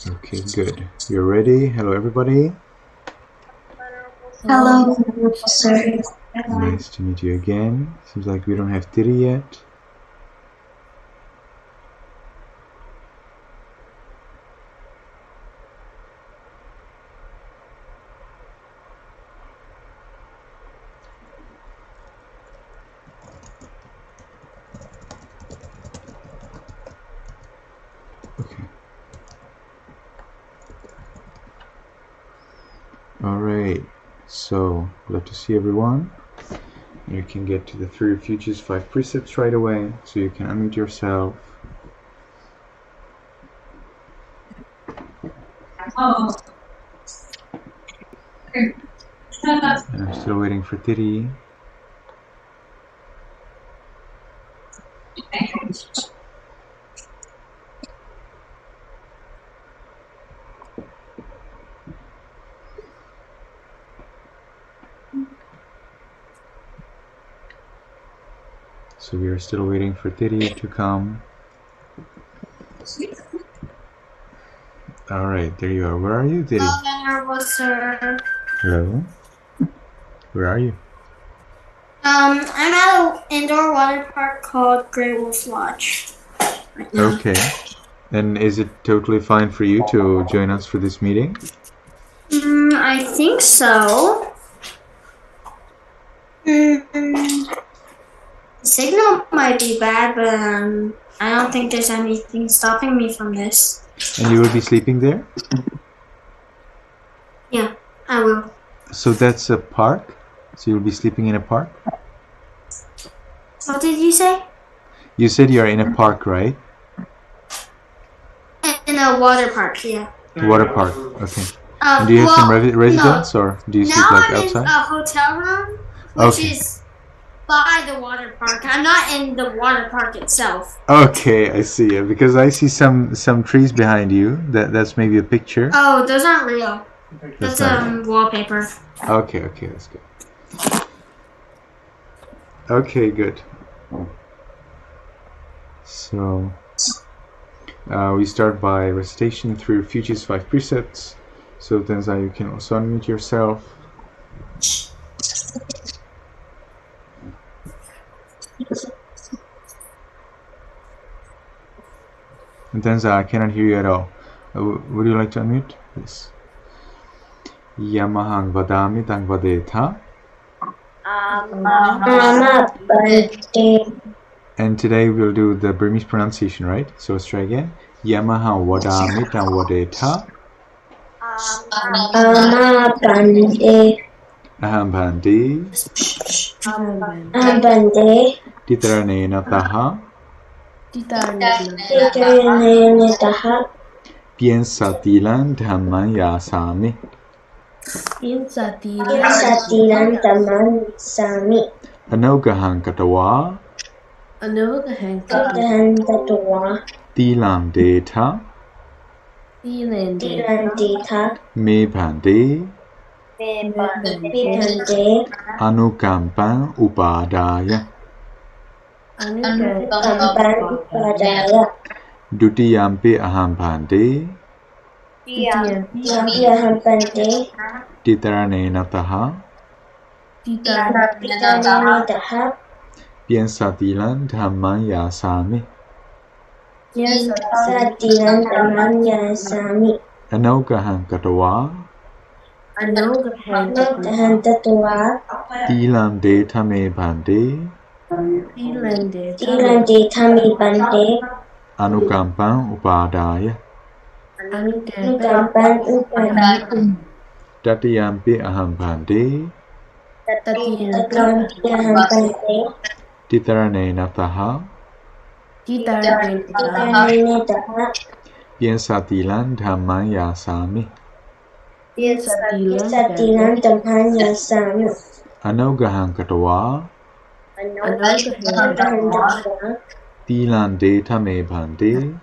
Okay, good. You're ready? Hello, everybody. Hello, sir. Nice to meet you again. Seems like we don't have Tiri yet. Okay. All right. So, glad to see everyone. You can get to the 3 refuges, 5 precepts right away, so you can unmute yourself. And I'm still waiting for Tiri. So we are still waiting for Tiri to come. All right, there you are. Where are you, Tiri? Hello, sir. Hello. Where are you? I'm at an indoor water park called Great Wolf Lodge. Right now. Okay. And is it totally fine for you to join us for this meeting? I think so. The signal might be bad, but I don't think there's anything stopping me from this. And you will be sleeping there? Yeah, I will. So that's a park? So you'll be sleeping in a park? What did you say? You said you're in a park, right? In a water park, yeah. Water park, okay. And do you have some residence, or do you sleep like outside? Now I'm in a hotel room, which is by the water park. I'm not in the water park itself. Okay, I see. Because I see some trees behind you. That's maybe a picture. Oh, those aren't real. That's wallpaper. Okay, that's good. Okay, good. So we start by recitation through Fuji's 5 precepts. So Tenzai, you can also unmute yourself. And Tenzai, I cannot hear you at all. Would you like to unmute? Yes. Yamahang vadami tang vadetha. And today we'll do the Burmese pronunciation, right? So let's try again. Yamahang vadami tang vadetha. Aham bhandi. Titaranena taha. Piensatilan dhamman yasami. Anogahan katawa. Tilam deta. Me bhandi. Anukampan upadaya. Dutiyampi aham bhandi. Titaranena taha. Piensatilan dhamman yasami. Anogahan katawa. Tilam deta me bhandi. Anukampan upadaya. Tatiyampi aham bhandi. Titaranena taha. Piensatilan dhamman yasami. Anogahan katawa. Tilan deta me bhandi.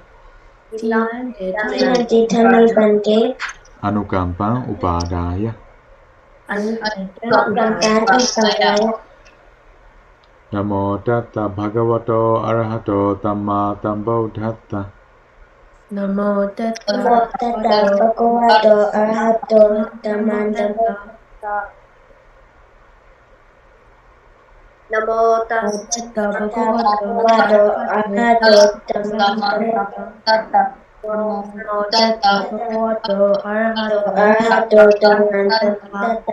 Anukampan upadaya. Namo tata bhagavato arahato tamma sambuddhassa. Namo tassa Namo tassa bhagavato arahato Namo samma tassa Namo tassa bhagavato bhagavato arahato samma Namo tassa bhagavato arahato samma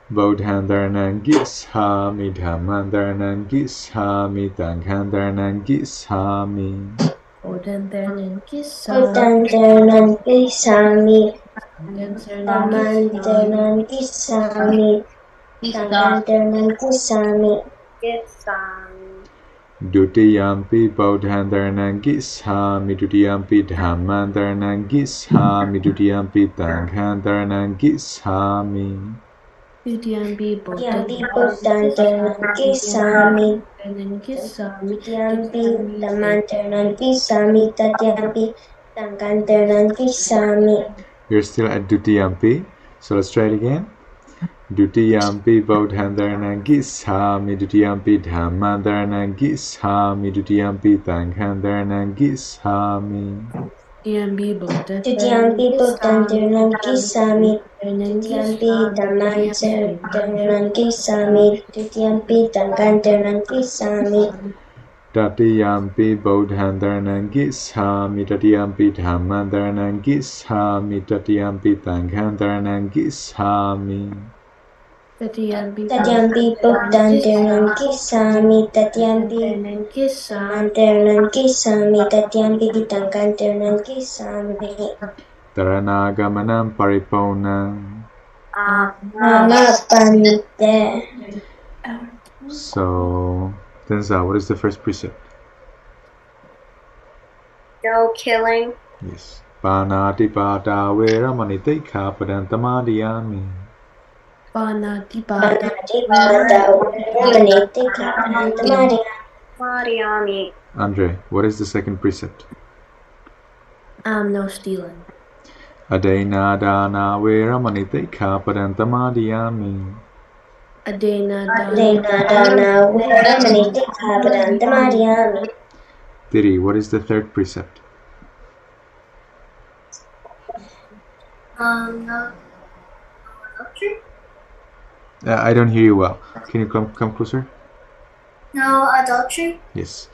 Bodhandaranam Gishami, Dhammandaranam Gishami, Danghandaranam Gishami. Udantaran kissa Udantaran kisami Udantaran Tamantaran kisami Tangantaran kisami Dutiyampi Bodhandaranam Gishami, Dutiyampi Dhammandaranam Gishami, Dutiyampi Danghandaranam Gishami. Udyambi Yampi Buddhantaran kisami Kisami Yampi Tamantaran kisami Tatyampi Tangantaran kisami. You're still at Dutiyampi, so let's try it again. Dutiyampi Bodhandaranam Gishami, Dutiyampi Dhammandaranam Gishami, Dutiyampi Danghandaranam Gishami. Udyambi Buddha Tutyampi Buddhantaran kisami Tutyampi Tamantaran kisami Tutyampi Tangantaran kisami. Tatiyampi Bodhandaranam Gishami, Tatiyampi Dhammandaranam Gishami, Tatiyampi Danghandaranam Gishami. Tatyampi Buddhantaran kisami Tatyampi Tamantaran kisami Tatyampi Tangantaran kisami. Taranagamanam Pariponam. Mama Pante. So, Tenza, what is the first precept? No killing. Yes. Panati Pata Veramani Tekha Padantamadiyami. Panati Panati Pata Veramani Tekha Padantamadiyami. Mariami. Andre, what is the second precept? No stealing. Adena Dana Veramani Tekha Padantamadiyami. Adena Dana Veramani Tekha Padantamadiyami. Tiri, what is the third precept? No adultery. I don't hear you well. Can you come closer? No adultery. Yes.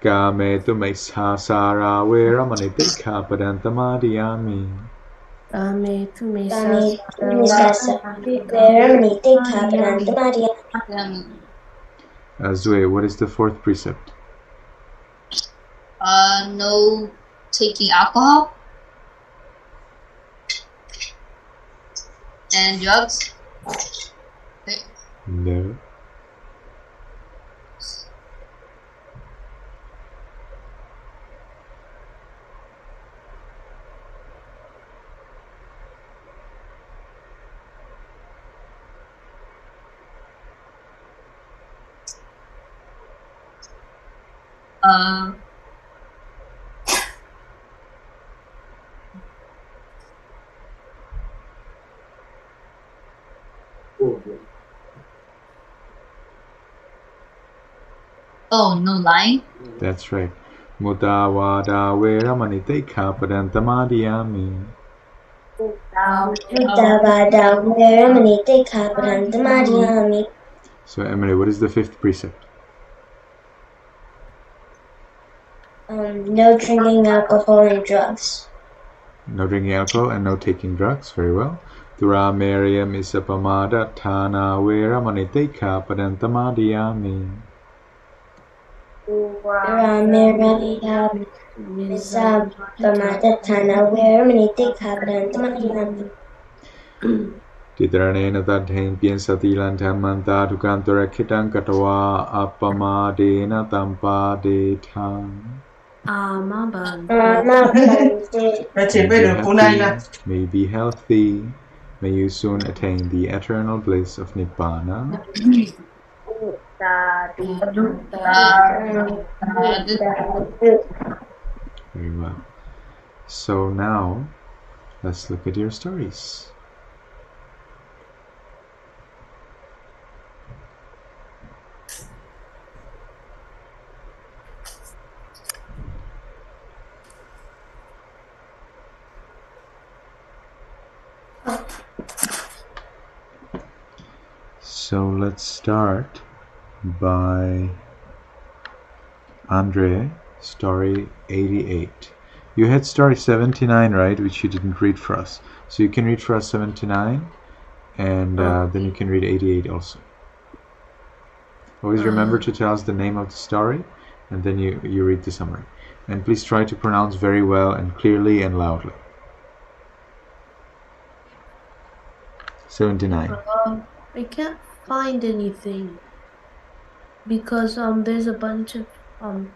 Kame tu Sara Veramani Tekha Padantamadiyami. Kame tu Kami Misasa Veramani Tekha Padantamadiyami. Zue, what is the fourth precept? No taking alcohol and drugs. No. Oh, no lying. That's right. Mudawada Veramani Tekha Padantamadiyami. Mudavada Veramani Tekha Padantamadiyami. So, Emily, what is the fifth precept? No drinking alcohol and drugs. No drinking alcohol and no taking drugs. Very well. Tura Miriam Isapamada Tana Veramani Tekha Padantamadiyami. Ramirali Misa Pamatana Veramani Tekha Padantamadiyami. Titranena Tadhain Piensatilan Tamanta Tukantura Kitang Katawa Apamadena Tampadetang. May be healthy. May you soon attain the eternal bliss of Nibbana. Very well. So now, let's look at your stories. So let's start by Andre, story 88. You had story 79, right, which you didn't read for us. So you can read for us 79, and then you can read 88 also. Always remember to tell us the name of the story, and then you read the summary. And please try to pronounce very well and clearly and loudly. 79. I can't find anything because there's a bunch of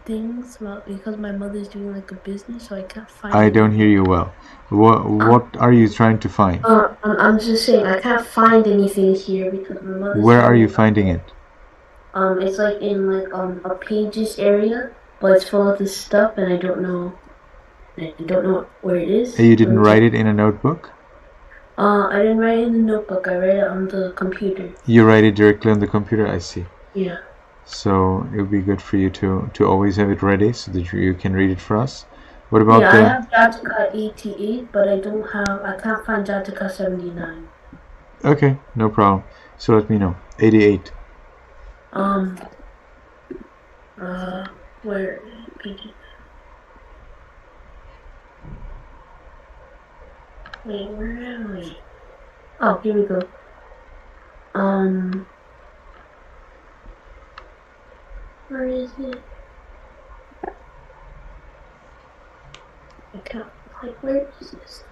things because my mother's doing like a business, so I can't find. I don't hear you well. What are you trying to find? I'm just saying I can't find anything here because my mother's. Where are you finding it? It's like in like a pages area, but it's full of this stuff, and I don't know where it is. You didn't write it in a notebook? I didn't write it in the notebook. I read it on the computer. You write it directly on the computer? I see. Yeah. So it would be good for you to always have it ready so that you can read it for us. What about I have DhpA 88, but I can't find DhpA 79. Okay, no problem. So let me know. 88. Where? Wait, where am we? Oh, here we go. Where is it? I can't, like, where is this?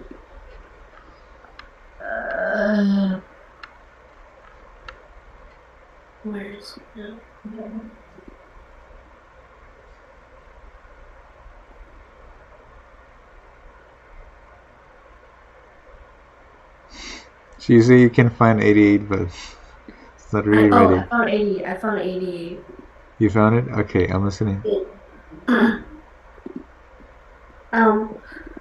Where is it now? So you say you can find 88, but it's not really ready. I found 88. I found 88. You found it? Okay, I'm listening.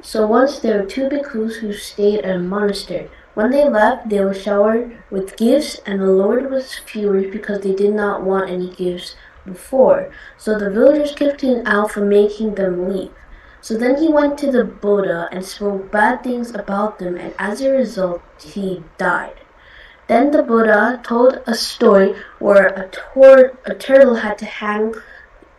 So once there were two bhikkhus who stayed at a monastery. When they left, they were showered with gifts, and the Lord was furious because they did not want any gifts before. So the villagers kicked him out for making them leave. So then he went to the Buddha and spoke bad things about them, and as a result, he died. Then the Buddha told a story where a turtle had to hang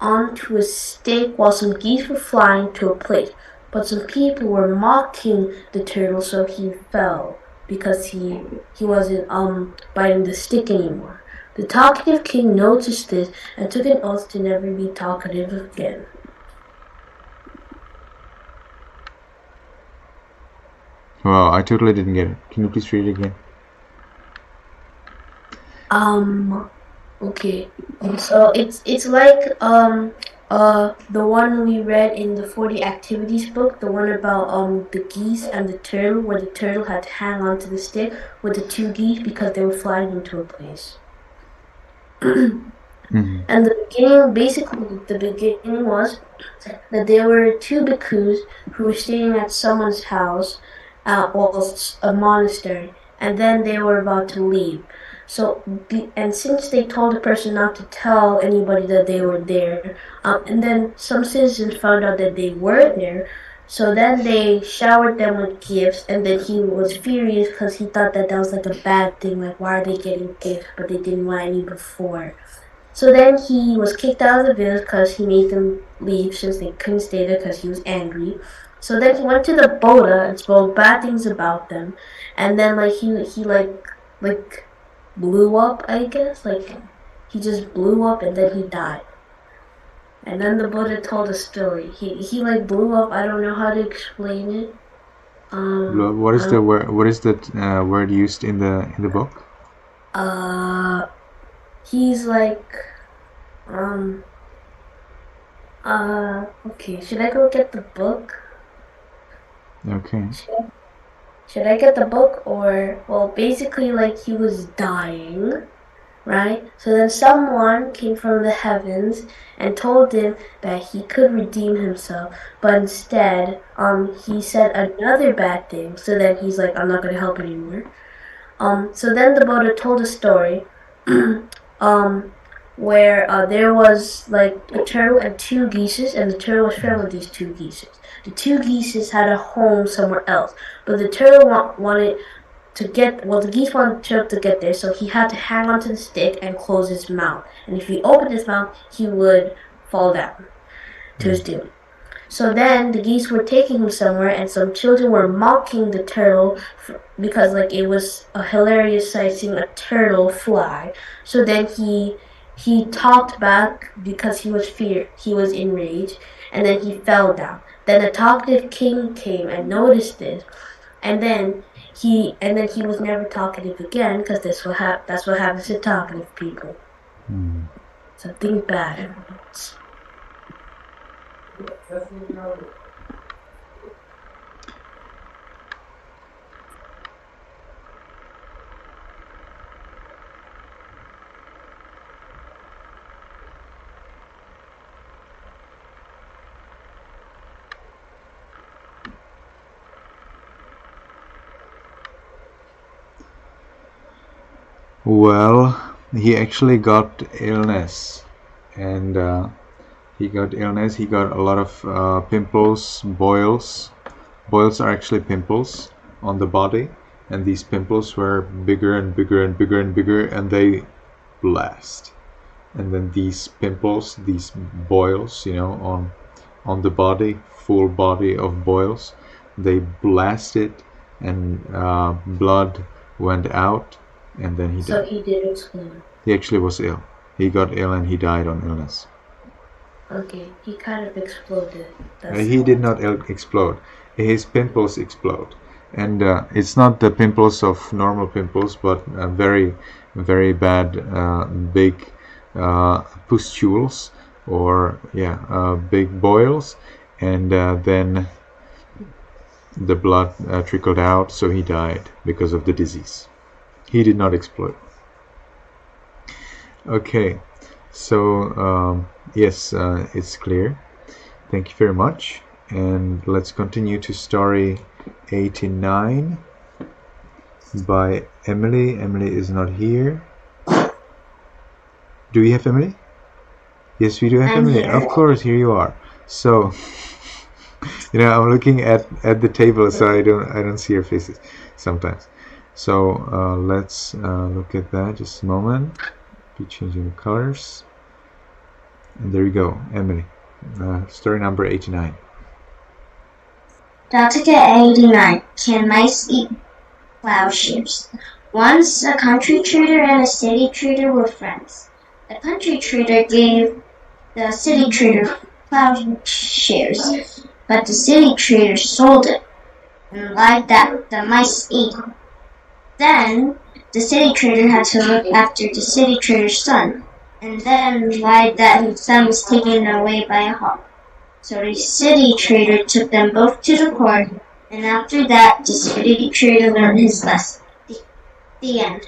onto a stake while some geese were flying to a place. But some people were mocking the turtle, so he fell because he wasn't biting the stick anymore. The talkative king noticed this and took an oath to never be talkative again. Wow, I totally didn't get it. Can you please read it again? Okay. So it's like the one we read in the 40 activities book, the one about the geese and the turtle, where the turtle had to hang onto the stick with the two geese because they were flying into a place. And the beginning was that there were two bhikkhus who were staying at someone's house, a monastery, and then they were about to leave. So, and since they told the person not to tell anybody that they were there, and then some citizens found out that they were there, so then they showered them with gifts, and then he was furious because he thought that was like a bad thing, like why are they getting gifts, but they didn't want any before. So then he was kicked out of the village because he made them leave since they couldn't stay there because he was angry. So then he went to the Buddha and spoke bad things about them, and then like he blew up, I guess. Like, he just blew up and then he died. And then the Buddha told a story. He like blew up. I don't know how to explain it. What is the word? What is that word used in the book? He's like, okay. Should I go get the book? Okay. Should I get the book or, well, basically, like, he was dying, right? So then someone came from the heavens and told him that he could redeem himself, but instead, he said another bad thing, so then he's like, I'm not going to help anymore. So then the Buddha told a story, where there was like a turtle and two geese, and the turtle was friends with these two geese. The two geese had a home somewhere else, but the turtle wanted the geese wanted Chirp to get there, so he had to hang onto the stick and close his mouth. And if he opened his mouth, he would fall down to his doom. So then the geese were taking him somewhere, and some children were mocking the turtle because like it was a hilarious sight seeing a turtle fly. So then he talked back because he was enraged, and then he fell down. Then a talkative king came and noticed this, and then he was never talkative again because that's what happens to talkative people. Something bad happens. Well, he actually got illness, and he got a lot of pimples, boils. Boils are actually pimples on the body, and these pimples were bigger and bigger and bigger and bigger, and they blast. And then these pimples, these boils, on the body, full body of boils, they blasted, and blood went out, and then he died. So he did explode. He actually was ill. He got ill and he died on illness. Okay, he kind of exploded. He did not explode. His pimples explode. And it's not the pimples of normal pimples, but very, very bad, big pustules, or big boils. And then the blood trickled out, so he died because of the disease. He did not explode. Okay, so yes, it's clear. Thank you very much. And let's continue to story 89 by Emily. Emily is not here. Do we have Emily? Yes, we do have Emily. Here. Of course, here you are. So, I'm looking at the table, so I don't see your faces sometimes. So let's look at that. Just a moment. Be changing the colors. And there you go, Emily. Story number 89. DhpA 89. Can mice eat plowshares? Once a country trader and a city trader were friends. The country trader gave the city trader plowshares, but the city trader sold it and lied that the mice ate. Then the city trader had to look after the city trader's son, and then lied that his son was taken away by a hawk. So the city trader took them both to the court, and after that the city trader learned his lesson. The end.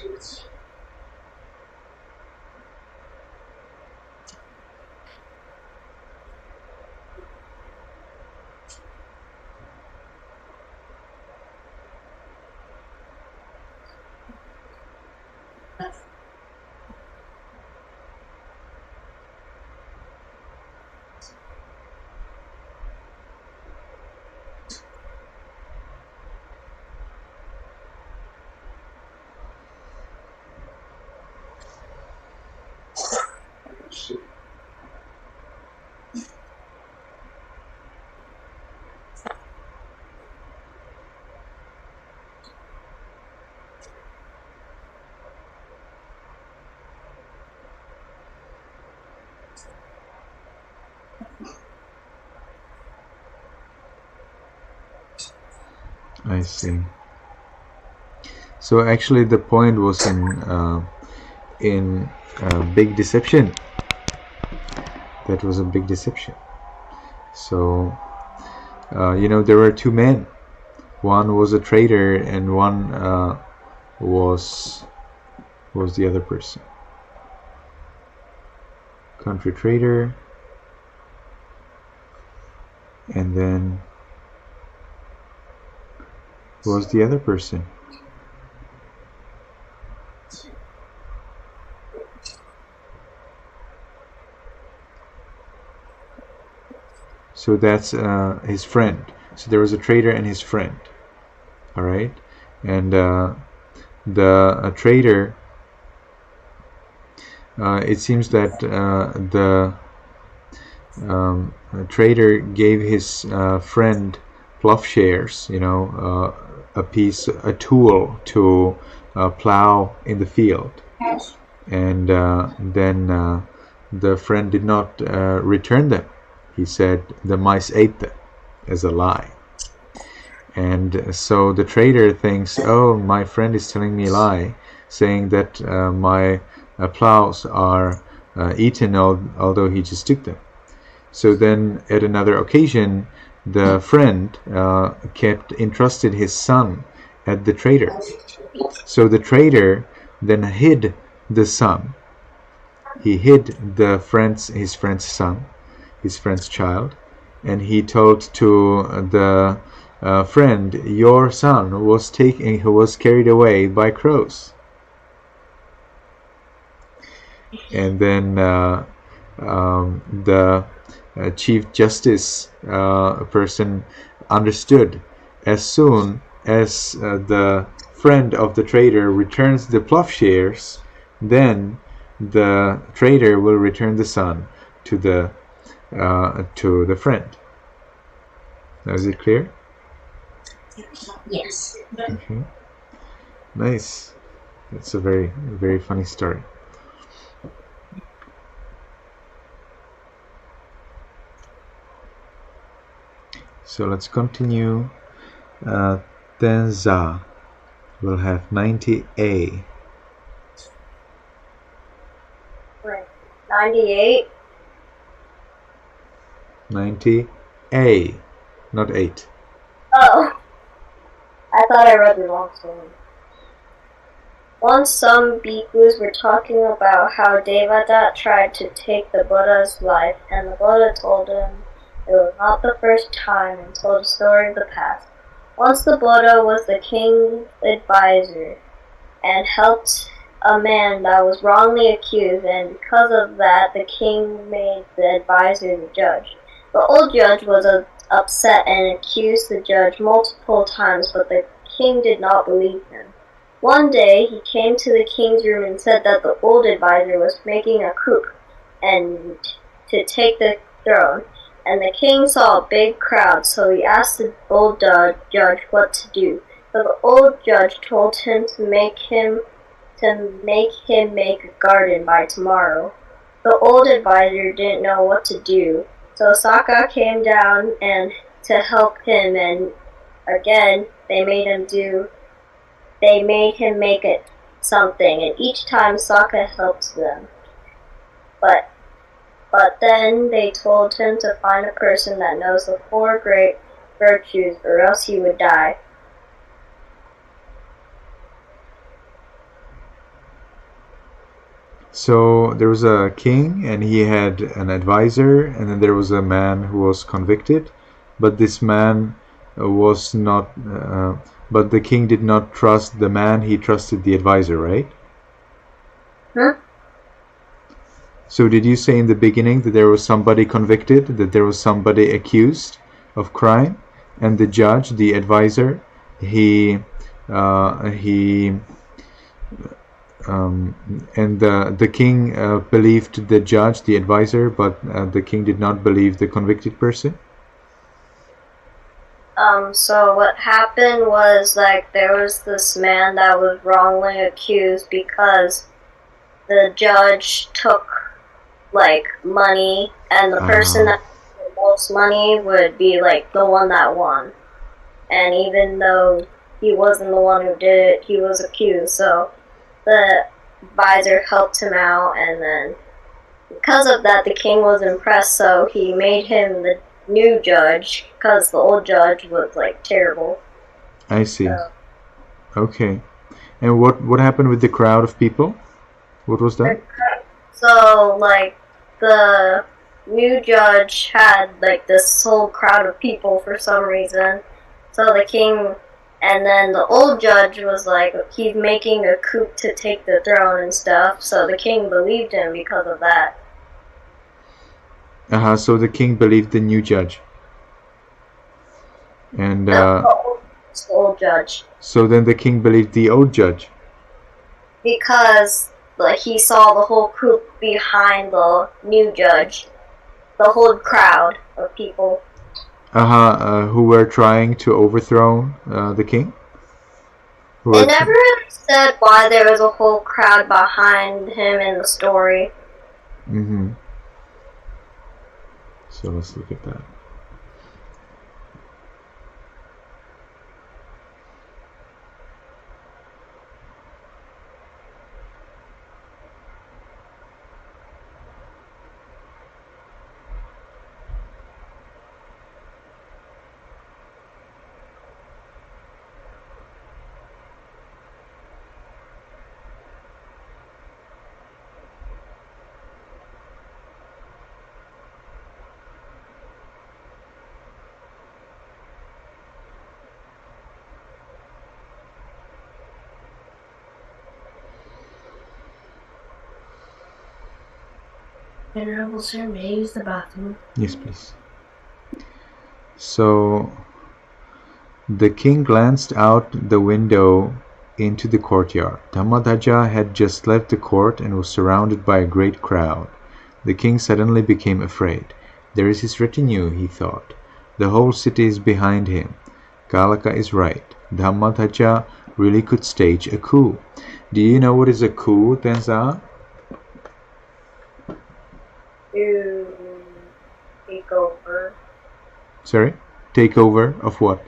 I see. So actually, the point was in big deception. That was a big deception. So there were two men. One was a trader, and one was the other person. Country trader, and then was the other person. So that's his friend. So there was a trader and his friend. All right, and the trader, it seems that the trader gave his friend plowshares, a tool to plow in the field, and then the friend did not return them. He said the mice ate them, as a lie. And so the trader thinks, oh, my friend is telling me a lie, saying that my plows are eaten, although he just took them. So then at another occasion, the friend kept entrusted his son at the trader. So the trader then hid the son. He hid his friend's son, his friend's child, and he told to the friend, your son was carried away by crows. And then the Chief Justice person understood, as soon as the friend of the trader returns the plowshares, then the trader will return the son to the friend. Now, is it clear? Yes. Okay. Nice. It's a very, very funny story. So let's continue. Tenza will have 90A. 98. 90A, not 8. Oh, I thought I read the wrong story. Once some bhikkhus were talking about how Devadatta tried to take the Buddha's life, and the Buddha told him it was not the first time, and told a story of the past. Once the Buddha was the king's advisor and helped a man that was wrongly accused, and because of that the king made the advisor the judge. The old judge was upset and accused the judge multiple times, but the king did not believe him. One day he came to the king's room and said that the old advisor was making a coup and to take the throne, and the king saw a big crowd, so he asked the old judge what to do. So the old judge told him to make him make a garden by tomorrow. The old advisor didn't know what to do, so Sokka came down and to help him, and again they made him make it something, and each time Sokka helped them. But then they told him to find a person that knows the 4 great virtues, or else he would die. So there was a king, and he had an advisor, and then there was a man who was convicted, but this man was not. But the king did not trust the man; he trusted the advisor, right? Huh? So did you say in the beginning that there was somebody convicted, that there was somebody accused of crime, and the judge, the advisor, and the king believed the judge, the advisor, but the king did not believe the convicted person? So what happened was, like, there was this man that was wrongly accused because the judge took, like, money, and the person that took the most money would be, like, the one that won. And even though he wasn't the one who did it, he was accused, so the advisor helped him out, and then because of that the king was impressed, so he made him the new judge, because the old judge was, like, terrible. I see. Okay. And what happened with the crowd of people? What was that? So, like, the new judge had, like, this whole crowd of people for some reason. So the king, and then the old judge was like, he's making a coup to take the throne and stuff, so the king believed him because of that. So the king believed the new judge. And The old judge. so then the king believed the old judge. because he saw the whole group behind the new judge, the whole crowd of people. Who were trying to overthrow the king? It never really said why there was a whole crowd behind him in the story. Mm-hmm. So let's look at that. Venerable sir, may I use the bathroom? Yes, please. So the king glanced out the window into the courtyard. Dhammadhaja had just left the court and was surrounded by a great crowd. The king suddenly became afraid. There is his retinue, he thought. The whole city is behind him. Kalaka is right. Dhammadhaja really could stage a coup. Do you know what is a coup, Tenza? To take over. Sorry? Take over of what?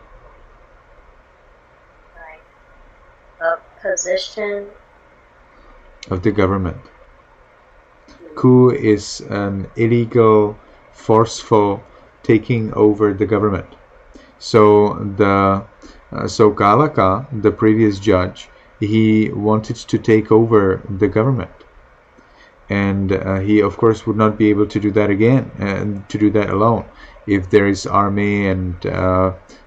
A position of the government. Coup is an illegal, forceful taking over the government. So Kalaka, the previous judge, he wanted to take over the government, and he of course would not be able to do that again, and to do that alone. If there is army and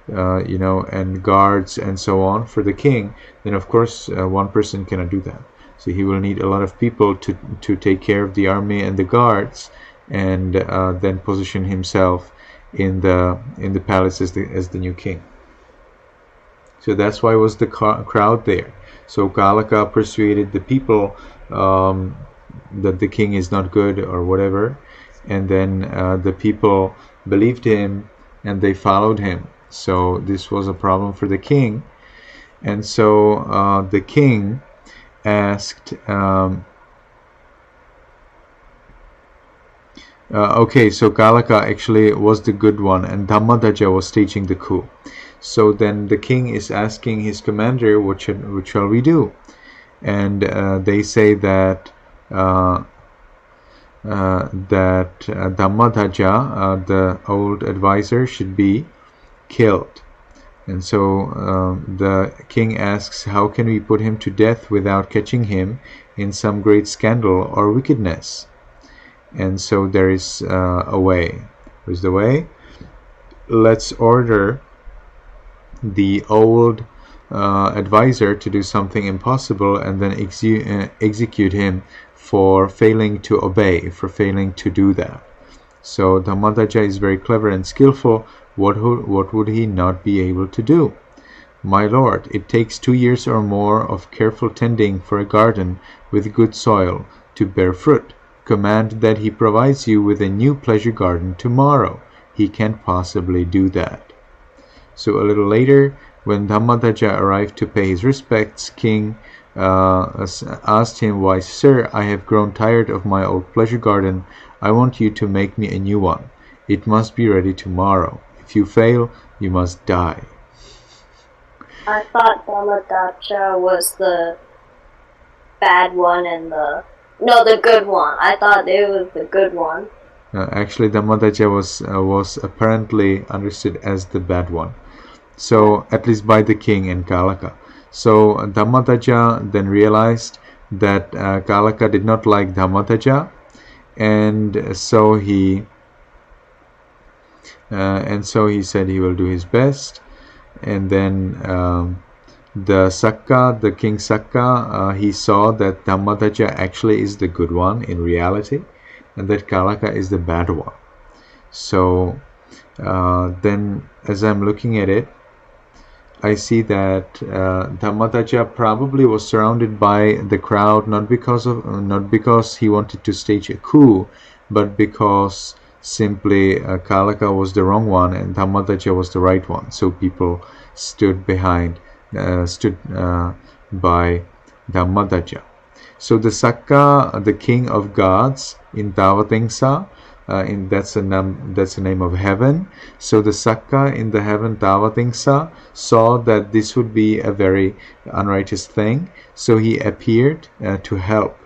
and guards and so on for the king, then of course one person cannot do that. So he will need a lot of people to take care of the army and the guards, and then position himself in the palace as the new king. So that's why was the crowd there. So Kalaka persuaded the people that the king is not good or whatever, and then the people believed him and they followed him. So this was a problem for the king, and so the king asked okay, so Kalaka actually was the good one and Dhammadhaja was staging the coup. So then the king is asking his commander, what shall we do? And they say that Dhammadhaja, the old advisor, should be killed. And so the king asks, how can we put him to death without catching him in some great scandal or wickedness? And so there is a way. Where's the way? Let's order the old advisor to do something impossible and then execute him for failing to obey, for failing to do that. So Dhammadhaja is very clever and skillful. What would he not be able to do? My lord, it takes 2 years or more of careful tending for a garden with good soil to bear fruit. Command that he provides you with a new pleasure garden tomorrow. He can't possibly do that. So a little later, when Dhammadhaja arrived to pay his respects, king asked him, why, sir, I have grown tired of my old pleasure garden. I want you to make me a new one. It must be ready tomorrow. If you fail, you must die. I thought Dhammadhaja was the bad one and the good one. I thought it was the good one. Actually, Dhammadhaja was apparently understood as the bad one. So, at least by the king and Kalaka. So, Dhammadhaja then realized that Kalaka did not like Dhammadhaja, and so he said he will do his best. And then the king Sakka, he saw that Dhammadhaja actually is the good one in reality, and that Kalaka is the bad one. So then, as I'm looking at it, I see that Dhammadhaja probably was surrounded by the crowd not because he wanted to stage a coup, but because simply Kalaka was the wrong one and Dhammadhaja was the right one. So people stood by Dhammadhaja. So the Sakka, the king of gods in Tavatingsa, that's the name of heaven. So the Sakka in the heaven Tavatingsa saw that this would be a very unrighteous thing. So he appeared to help.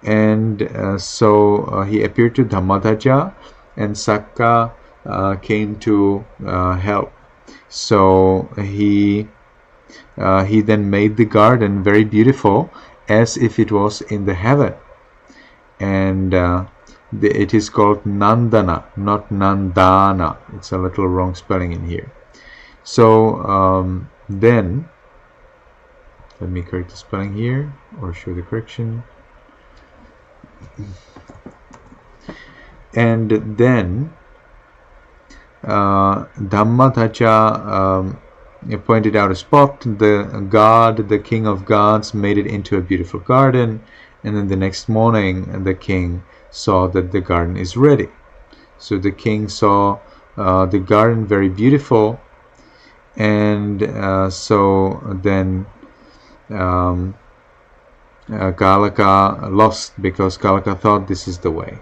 And so he appeared to Dhammadhaja, and Sakka came to help. So he then made the garden very beautiful, as if it was in the heaven. And it is called Nandana, not Nandana. It's a little wrong spelling in here. So then, let me correct the spelling here, or show the correction. And then Dhammadhaja pointed out a spot. The king of gods, made it into a beautiful garden. And then the next morning, the king saw that the garden is ready. So the king saw the garden very beautiful, and so then Kalaka lost, because Kalaka thought this is the way.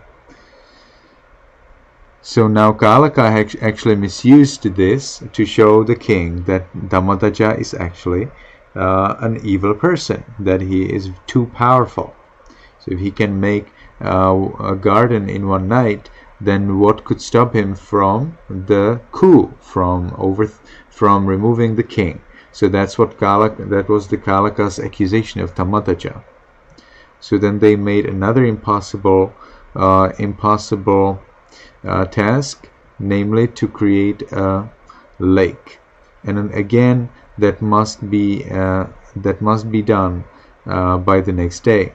So now Kalaka actually misused this to show the king that Dhammadhaja is actually an evil person, that he is too powerful. So if he can make a garden in one night, then what could stop him from the coup, from removing the king? So that was the Kalaka's accusation of Dhammadhaja. So then they made another impossible task, namely to create a lake, and then again that must be done by the next day.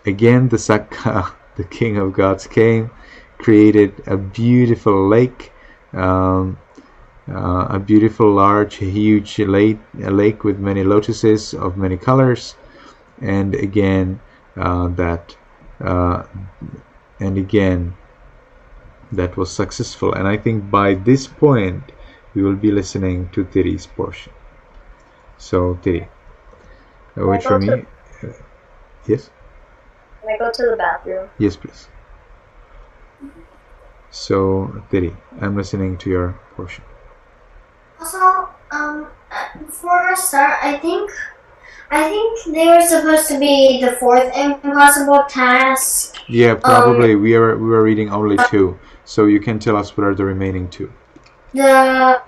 Again, the Sakka, the king of gods, came, created a beautiful lake, a beautiful, large, huge lake with many lotuses of many colors, and again that was successful. And I think by this point we will be listening to Tiri's portion. So Tiri, wait for me. Yes? Can I go to the bathroom? Yes, please. So Tiri, I'm listening to your portion. Also, before I start, I think they were supposed to be the fourth impossible task. Yeah, probably. We were reading only two, so you can tell us what are the remaining two. The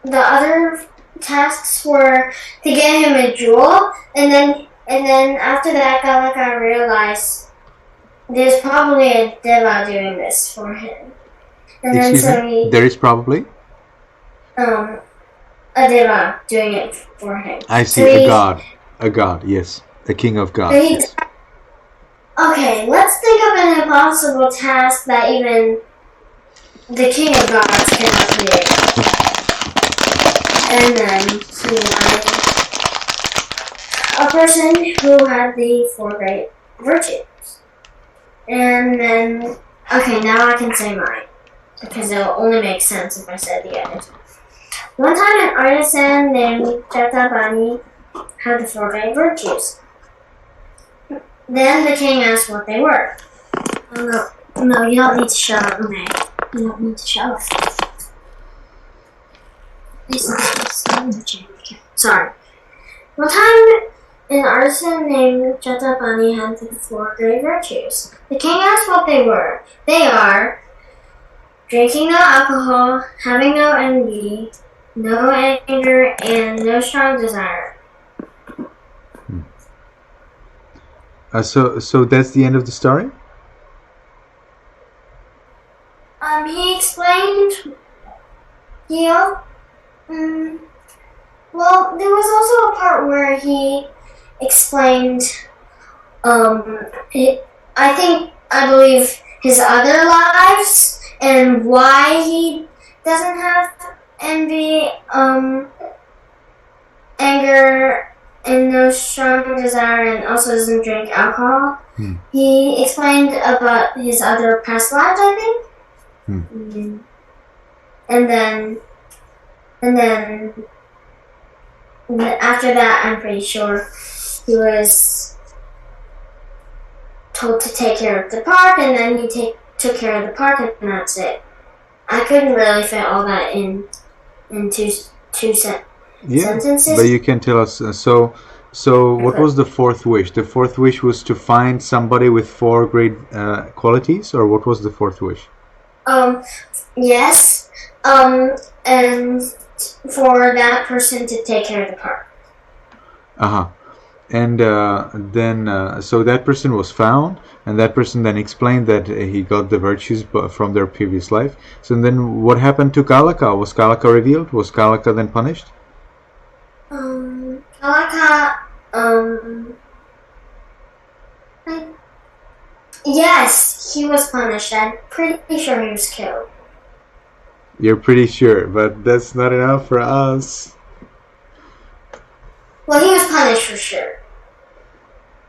other tasks were to get him a jewel, and then after that, Kalaka realized there's probably a DhpA doing this for him. And Excuse me? There is probably a DhpA doing it for him. I see, so a god, yes, a king of gods. Yes. Okay, let's think of an impossible task that even the king of gods cannot create. And then a person who had the four great virtues. And then, okay, now I can say mine, because it'll only make sense if I said the others. One time an artisan named DhpA had the four great virtues. Then the king asked what they were. Oh, no, you don't need to show it, okay? You don't need to show it. Sorry. One time, an artisan named DhpA had the four great virtues. The king asked what they were. They are drinking no alcohol, having no envy, no anger, and no strong desire. So that's the end of the story? He explained, well, there was also a part where he explained, I believe his other lives and why he doesn't have envy, anger and no strong desire, and also doesn't drink alcohol. He explained about his other past lives, I think. And then after that, I'm pretty sure he was told to take care of the park, and then he took care of the park, and that's it. I couldn't really fit all that in two sentences. But you can tell us. So what was the fourth wish? The fourth wish was to find somebody with 4 great qualities, or what was the fourth wish? Yes. And for that person to take care of the park. And then, so that person was found, and that person then explained that he got the virtues from their previous life. So then what happened to Kalaka? Was Kalaka revealed? Was Kalaka then punished? Kalaka, yes, he was punished. I'm pretty sure he was killed. You're pretty sure, but that's not enough for us. Well, he was punished for sure.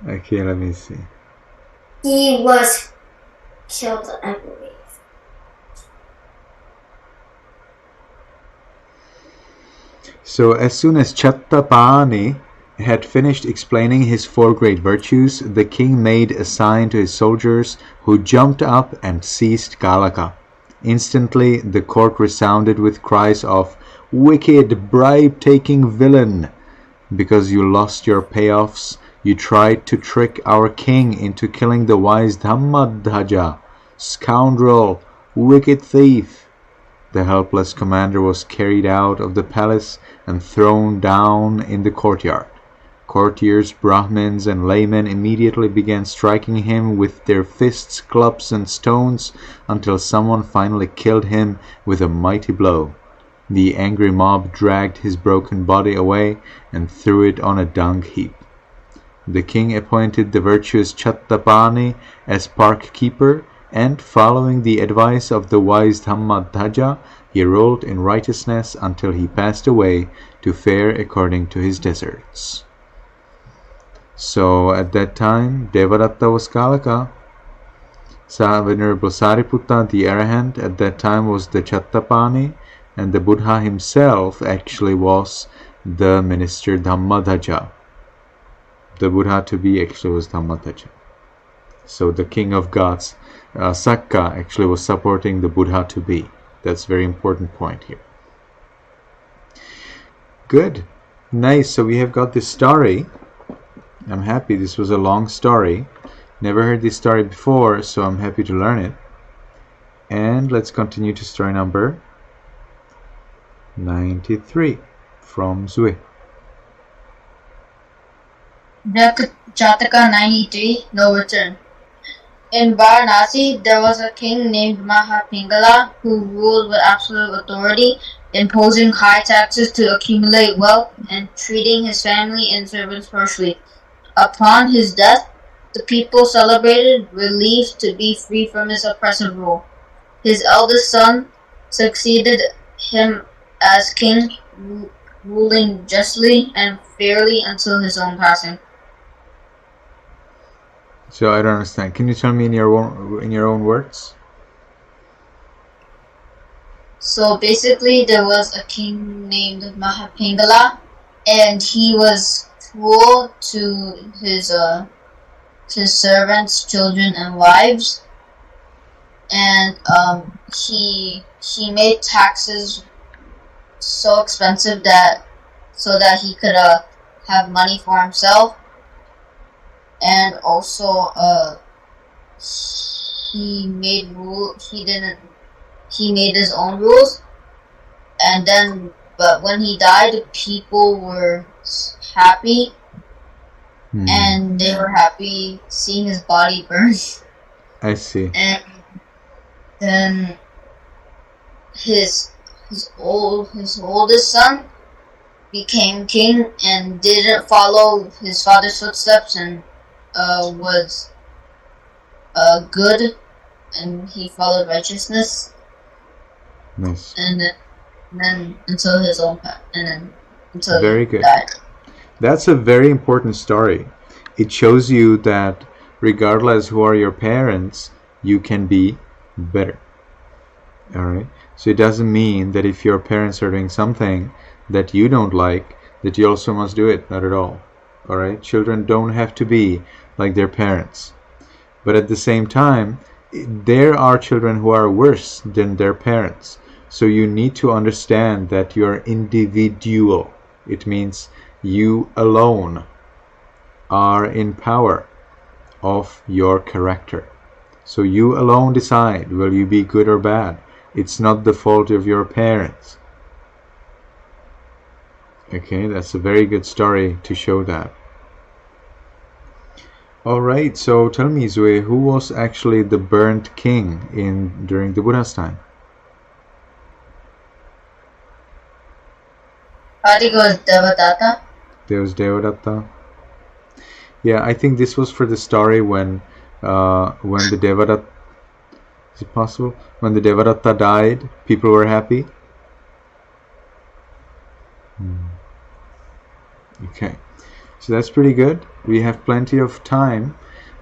Okay, let me see. He was killed, I believe. So as soon as DhpA had finished explaining his 4 great virtues, the king made a sign to his soldiers, who jumped up and seized Kalaka. Instantly the court resounded with cries of, "Wicked, bribe-taking villain! Because you lost your payoffs, you tried to trick our king into killing the wise DhpA. Scoundrel! Wicked thief!" The helpless commander was carried out of the palace and thrown down in the courtyard. Courtiers, Brahmins, and laymen immediately began striking him with their fists, clubs, and stones, until someone finally killed him with a mighty blow. The angry mob dragged his broken body away and threw it on a dung heap. The king appointed the virtuous DhpA as park keeper, and, following the advice of the wise DhpA, he ruled in righteousness until he passed away to fare according to his deserts. So at that time, Devadatta was Kalaka. Venerable Sariputta, the arahant, at that time was the DhpA, and the Buddha himself actually was the minister Dhammadhaja. The Buddha to be actually was Dhammadhaja. So the king of gods, Sakka, actually was supporting the Buddha to be. That's a very important point here. Good. Nice. So we have got this story. I'm happy. This was a long story. Never heard this story before, so I'm happy to learn it. And let's continue to story number 93 from Zue. Jataka 93, no return. In Varanasi, there was a king named Mahapingala who ruled with absolute authority, imposing high taxes to accumulate wealth and treating his family and servants harshly. Upon his death, the people celebrated relief to be free from his oppressive rule. His eldest son succeeded him as king, ruling justly and fairly until his own passing. So I don't understand. Can you tell me in your own words? So basically, there was a king named Mahapingala, and he was cruel to his servants, children, and wives. And he made taxes so expensive so that he could have money for himself. And also, he made his own rules, and then, but when he died, people were happy, and they were happy seeing his body burn. I see. And then his oldest son became king and didn't follow his father's footsteps and was good, and he followed righteousness. Nice. And then until his own and then until Very he good. died. That's a very important story. It shows you that regardless who are your parents, you can be better. Alright? So it doesn't mean that if your parents are doing something that you don't like, that you also must do it. Not at all. Alright? Children don't have to be like their parents. But at the same time, there are children who are worse than their parents. So you need to understand that you are individual. It means you alone are in power of your character. So you alone decide, will you be good or bad? It's not the fault of your parents. Okay, that's a very good story to show that. Alright, so tell me, Zoe, who was actually the burnt king during the Buddha's time? I think it was Devadatta. There was Devadatta. Yeah, I think this was for the story when the Devadatta, is it possible? When the Devadatta died, people were happy. Okay, so that's pretty good. We have plenty of time,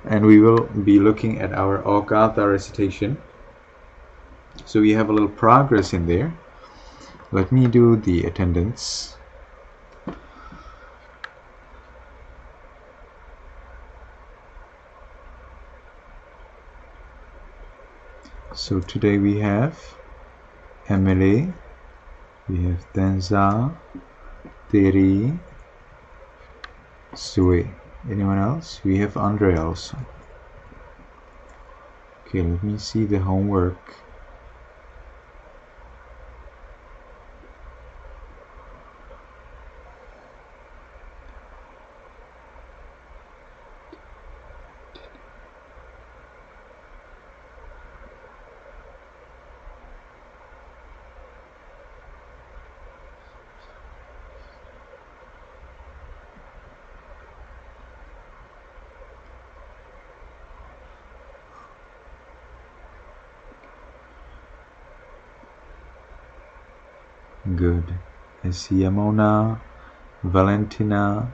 and we will be looking at our Okasa recitation. So we have a little progress in there. Let me do the attendance. So today we have Emily, we have Denza, Terry, Zoe. Anyone else? We have Andre also. Okay, let me see the homework. Good. I see Yamona, Valentina,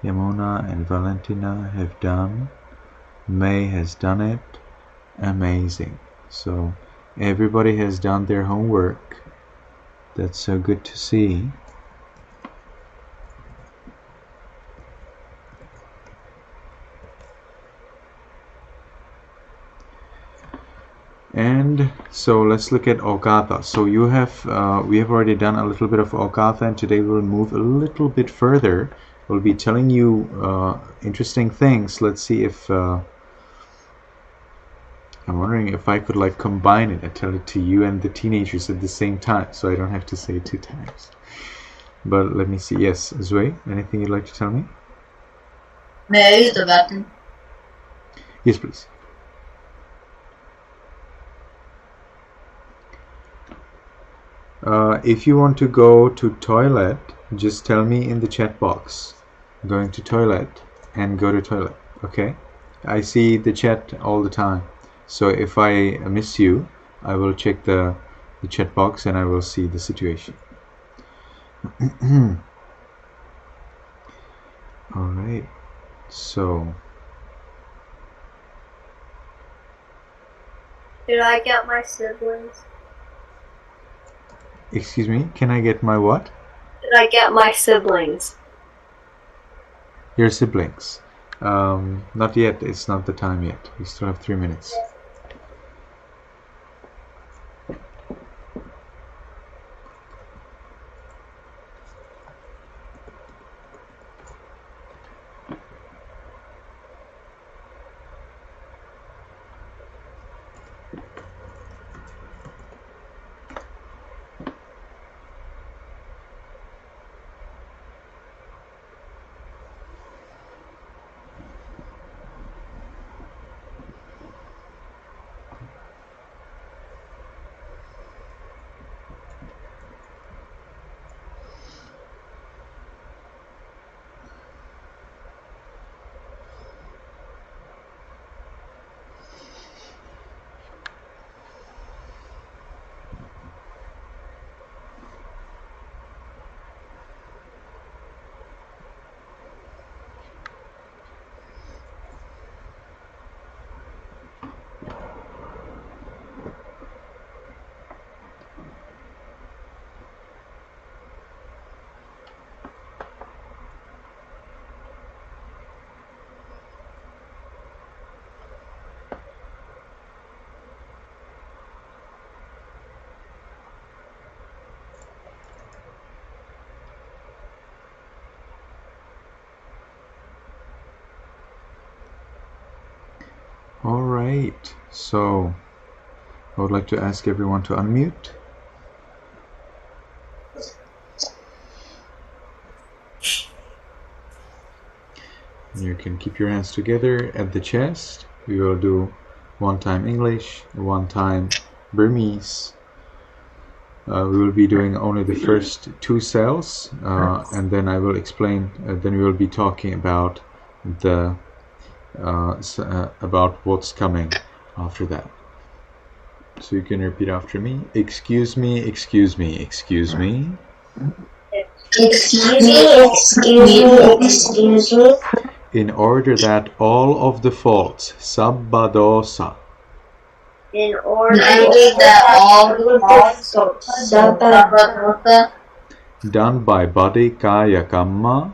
Yamona and Valentina have done. May has done it. Amazing. So everybody has done their homework. That's so good to see. And so let's look at Okasa. So you have we have already done a little bit of Okasa, and today we'll move a little bit further. We'll be telling you interesting things. Let's see if I'm wondering if I could like combine it and tell it to you and the teenagers at the same time, so I don't have to say it 2 times. But let me see. Yes, Zoe, anything you'd like to tell me? May I use the bathroom? Yes, please. If you want to go to toilet, just tell me in the chat box. Going to toilet, and go to toilet. Okay? I see the chat all the time. So if I miss you, I will check the chat box and I will see the situation. Alright. So Did I get my siblings? excuse me, can I get my what? Did I get my siblings? Your siblings. Not yet. It's not the time yet. We still have 3 minutes. Alright, so I would like to ask everyone to unmute. You can keep your hands together at the chest. We will do one time English, one time Burmese. We will be doing only the first 2 cells, and then I will explain. Then we will be talking about the about what's coming after that. So you can repeat after me. Excuse me, excuse me, excuse me. Excuse me, excuse me, excuse me. In order that all of the faults, sabbadosa, In order that all Sabbadosa done by body kaya kamma,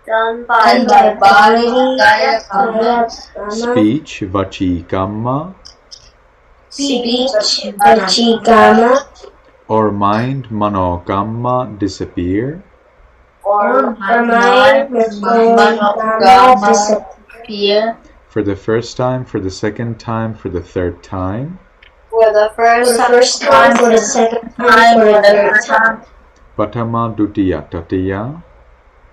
done by body, kaya, speech vachi kamma, Speech, vachikama, or mind mano kamma disappear, or mind, vachikama, fear, for the first time, for the second time, for the third time, for the for the first time, for the second time, for the third time. patama dutiya tatiya,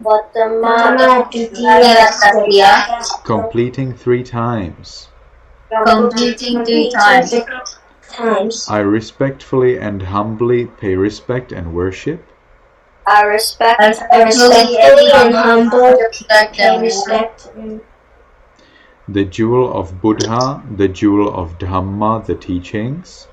Pratama, Dutiya, Tatiya, completing 3 times. completing 3 times. I respectfully and humbly pay respect and worship I respect respectfully and humbly pay respect the jewel of Buddha, the jewel of Dhamma, the teachings,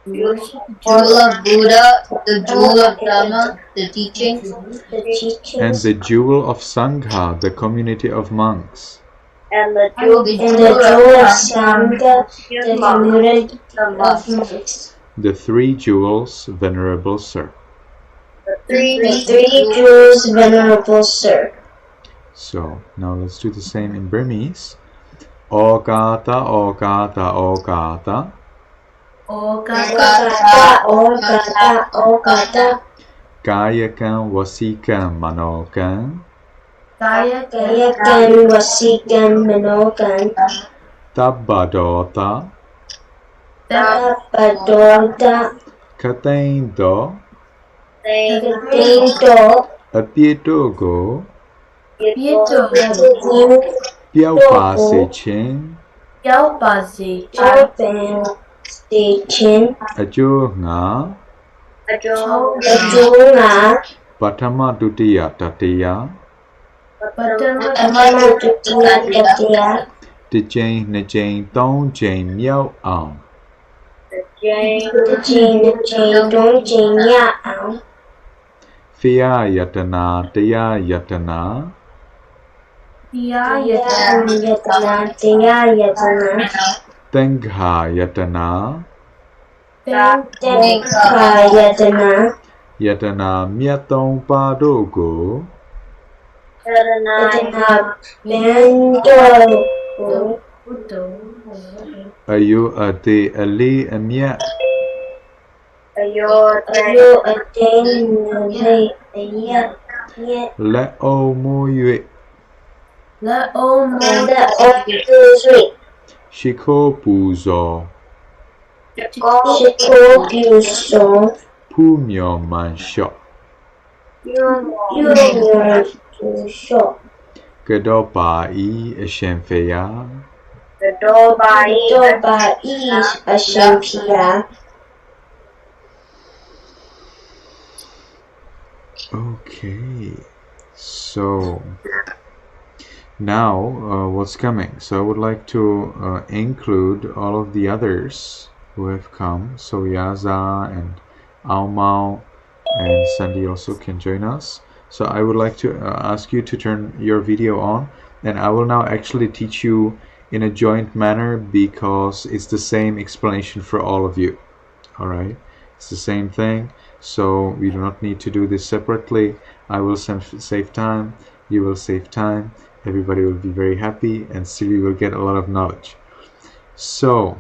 jewel of Buddha, the jewel of Dhamma, the teachings, the teachings, and the jewel of Sangha, the community of monks. and the and the jewel of Sangha, the community of monks. The 3 jewels, Venerable Sir. The 3 jewels, Venerable Sir. So, now let's do the same in Burmese. Okata, Okata, Okata, Okata, Okata, Okata, Kayakan, Wasikan, Manokan, Kayakan, Wasikan, Manokan, Tabbadota, Tapadota, Kataindo, Katinto, Apietogo, Piaupa Sechin, Japan, Station, Ajurna, Ajuna, Patama Dutiya Tatiya, Patama, Dutiya, Tatiya, Tijane Najane Thong Jane Miao Ang, Dong Jinya, Fia Yatana, Taya Yatana, Yatana, Tiya Yatana, Tengha Yatana, Tenka Yatana, Yatana Miatong Padogo, Yatana, Bendo, Ayu Ade Ali Amia, Ayo Atene, Yet, Leo Moyue, the Old Shiko Puzo, Shiko Puso, Pumyo Mansho, Yur Puso, Gadopa I Eshemfeya, Doba Is Ashampia. Okay, so now what's coming? So I would like to include all of the others who have come. So Yaza and Aomao and Sandy also can join us. So I would like to ask you to turn your video on, and I will now actually teach you in a joint manner because it's the same explanation for all of you. Alright, it's the same thing, so we do not need to do this separately. I will save time, you will save time, everybody will be very happy, and still you will get a lot of knowledge. So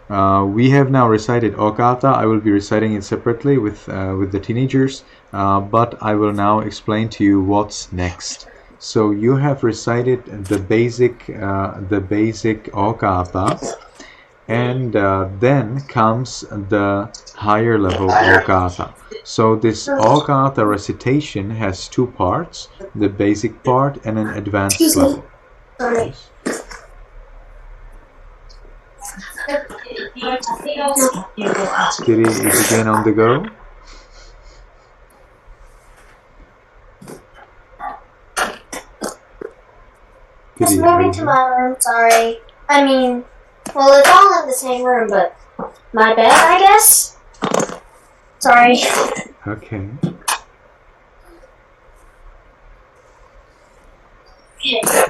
we have now recited Okata. I will be reciting it separately with the teenagers, but I will now explain to you what's next. So you have recited the basic Okata, and then comes the higher level Okata. So this Okata recitation has two parts, the basic part and an advanced level. Sorry. Kitty is again on the go. Just moving to my room, sorry. I mean, well, it's all in the same room, but my bed, I guess? Sorry. Okay. Yes.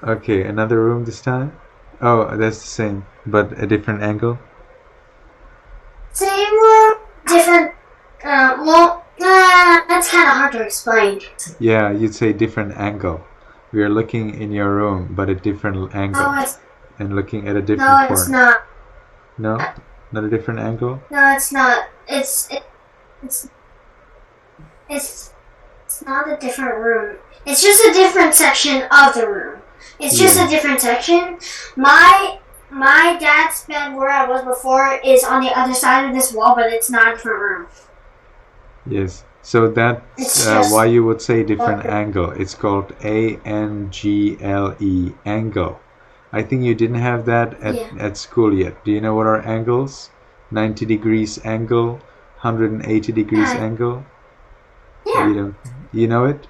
Okay, another room this time? Oh, that's the same, but a different angle? Same room, different, that's kind of hard to explain. Yeah, you'd say different angle. We are looking in your room, but a different angle. No, and looking at a different corner. No, it's not. No? Not a different angle? No, it's not. It's not a different room. It's just a different section of the room. It's just a different section. My dad's bed where I was before is on the other side of this wall, but it's not a different room. Yes. So that's why you would say different angle. It's called A-N-G-L-E, angle. I think you didn't have that at school yet. Do you know what are angles? 90 degrees angle, 180 degrees angle? Yeah. You know it?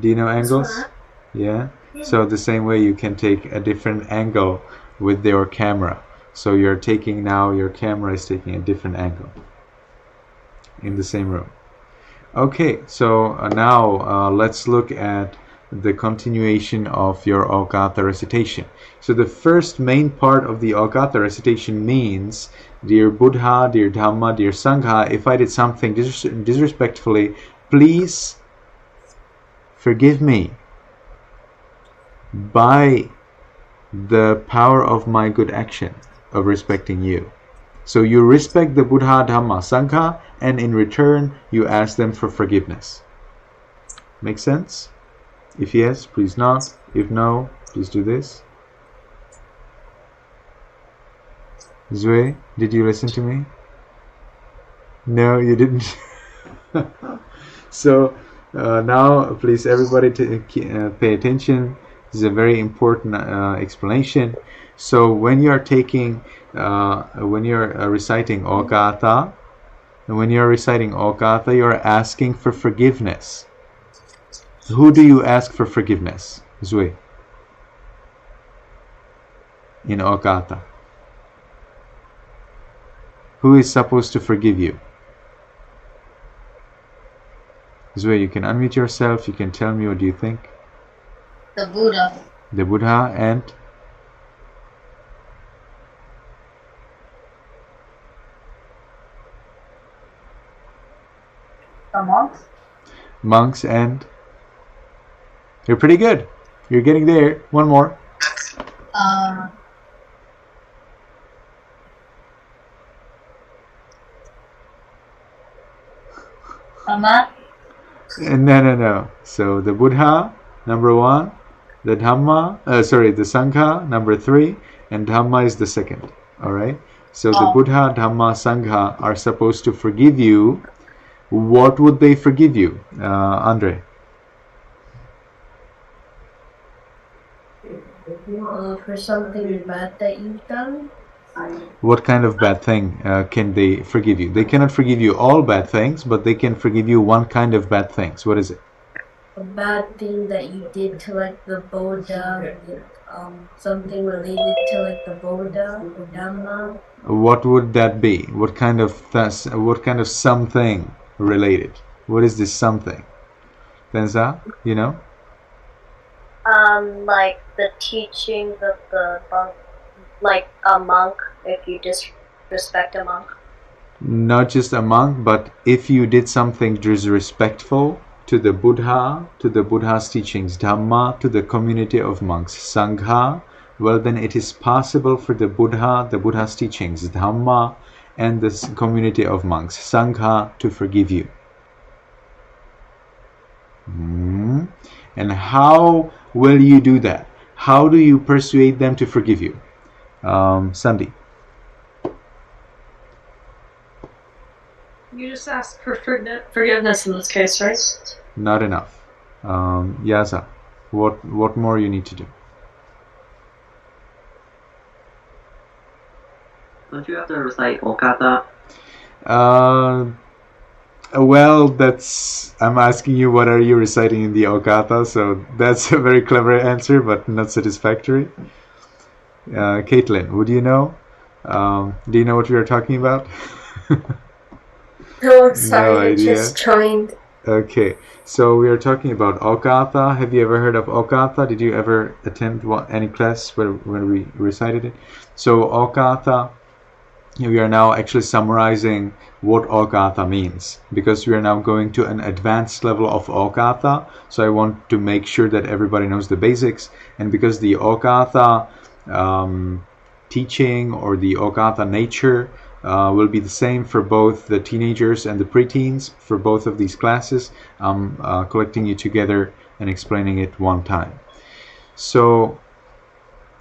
Do you know angles? Yeah? So the same way you can take a different angle with your camera. So you're taking now, your camera is taking a different angle in the same room. Okay, so now let's look at the continuation of your Okata recitation. So the first main part of the Okata recitation means, dear Buddha, dear Dhamma, dear Sangha, if I did something disrespectfully, please forgive me by the power of my good action of respecting you. So you respect the Buddha, Dhamma, Sangha, and in return you ask them for forgiveness. Make sense? If yes, please nod. If no, please do this. Zue, did you listen to me? No, you didn't. So now please everybody pay attention. This is a very important explanation. So when you are taking reciting Okata, you are asking for forgiveness. Who do you ask for forgiveness? Zui. In Okata. Who is supposed to forgive you? Zui, you can unmute yourself. You can tell me what do you think. The Buddha. The Buddha and? The monks. Monks and? You're pretty good. You're getting there. One more. Dhamma. No. So the Buddha, number 1. The Dhamma, the Sangha, number 3. And Dhamma is the second. Alright? So the Buddha, Dhamma, Sangha are supposed to forgive you. What would they forgive you, Andre? For something bad that you've done. What kind of bad thing can they forgive you? They cannot forgive you all bad things, but they can forgive you one kind of bad things. What is it? A bad thing that you did to like the Buddha, something related to like the Buddha, the Dhamma. What would that be? What kind of something related? What is this something? Tenza, you know? Like the teachings of the monk, like a monk, if you disrespect a monk. Not just a monk, but if you did something disrespectful to the Buddha, to the Buddha's teachings, Dhamma, to the community of monks, Sangha, well then it is possible for the Buddha, the Buddha's teachings, Dhamma, and this community of monks, Sangha, to forgive you. And how will you do that? How do you persuade them to forgive you? Sandy. You just ask for forgiveness in this case, right? Not enough. Yaza, what more you need to do? Don't you have to recite Okasa? Well, I'm asking you what are you reciting in the Okata, so that's a very clever answer, but not satisfactory. Caitlin, would you know? Do you know what we are talking about? No, I'm sorry, No I idea. just joined. Okay, so we are talking about Okata. Have you ever heard of Okata? Did you ever attend any class where we recited it? So Okata, we are now actually summarizing what Okata means, because we are now going to an advanced level of Okata. So I want to make sure that everybody knows the basics, and because the Okata teaching or the Okata nature will be the same for both the teenagers and the preteens, for both of these classes, I'm collecting you together and explaining it one time. So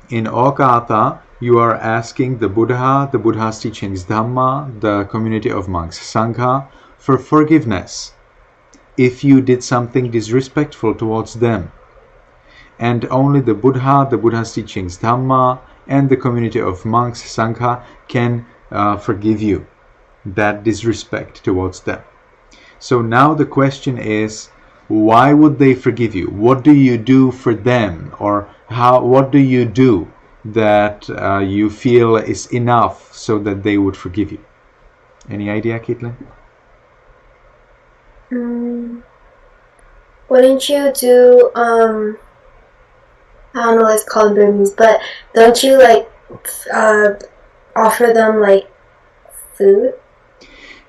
in Okata, you are asking the Buddha, the Buddha's teachings, Dhamma, the community of monks, Sangha, for forgiveness if you did something disrespectful towards them. And only the Buddha, the Buddha's teachings, Dhamma, and the community of monks, Sangha, can forgive you that disrespect towards them. So now the question is, why would they forgive you? What do you do for them? Or what do you do that you feel is enough so that they would forgive you? Any idea, Caitlin? Wouldn't you do, I don't know what it's called in Burmese, but don't you offer them food?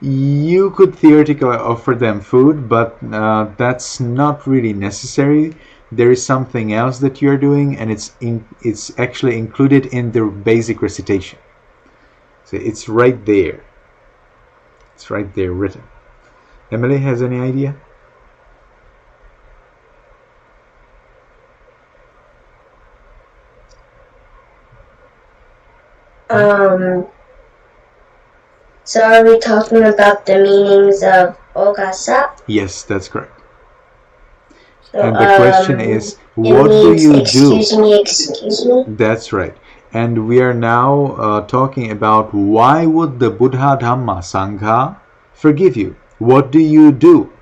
You could theoretically offer them food, but that's not really necessary. There is something else that you're doing, and it's actually included in the basic recitation. So it's right there. It's right there written. Emily has any idea? So are we talking about the meanings of Okasa? Yes, that's correct. So, And the question is, what do you do? Excuse me? That's right. And we are now talking about why would the Buddha, Dhamma, Sangha forgive you? What do you do?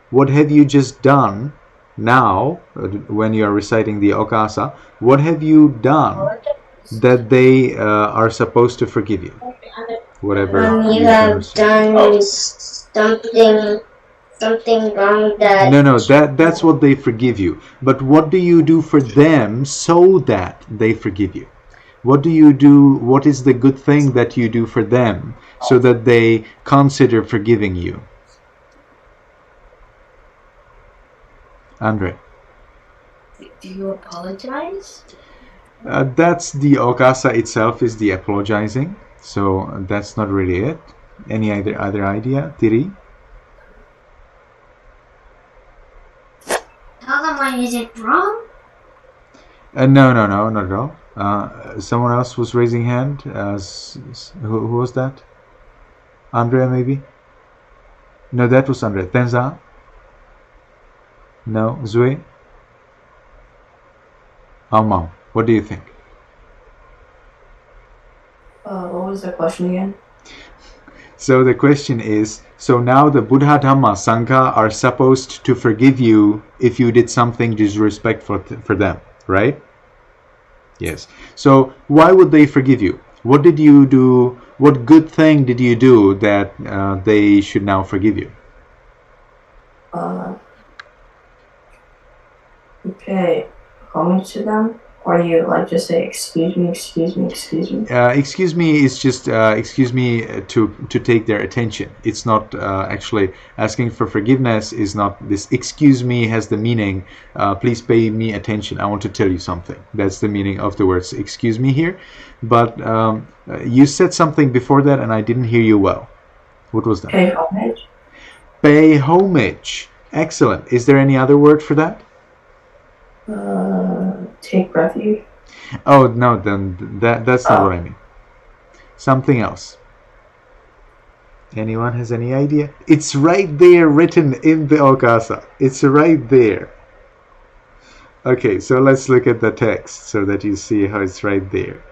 What have you just done now when you are reciting the Okasa? What have you done that they are supposed to forgive you? Whatever You have done something wrong that... No, that's what they forgive you. But what do you do for them so that they forgive you? What do you do? What is the good thing that you do for them so that they consider forgiving you? Andre. Do you apologize? That's the Okasa itself is the apologizing. So that's not really it. Any other idea? Tiri? Tell them why is it wrong? No, not at all. Someone else was raising hand. Who was that? Andrea, maybe? No, that was Andrea. Tenza? No. Zui? Mom, what do you think? What was the question again? So the question is, so now the Buddha, Dhamma, Sangha are supposed to forgive you if you did something disrespectful for them, right? Yes. So why would they forgive you? What did you do? What good thing did you do that they should now forgive you? Okay, homage to them. Or do you like just say excuse me, excuse me, excuse me? Excuse me is just excuse me to take their attention. It's not actually asking for forgiveness. Is not this excuse me has the meaning please pay me attention. I want to tell you something. That's the meaning of the words excuse me here. But you said something before that and I didn't hear you well. What was that? Pay homage. Pay homage. Excellent. Is there any other word for that? Take refuge. Oh no, then that's not what I mean. Something else. Anyone has any idea? It's right there written in the Okasa. It's right there. Okay, so let's look at the text so that you see how it's right there.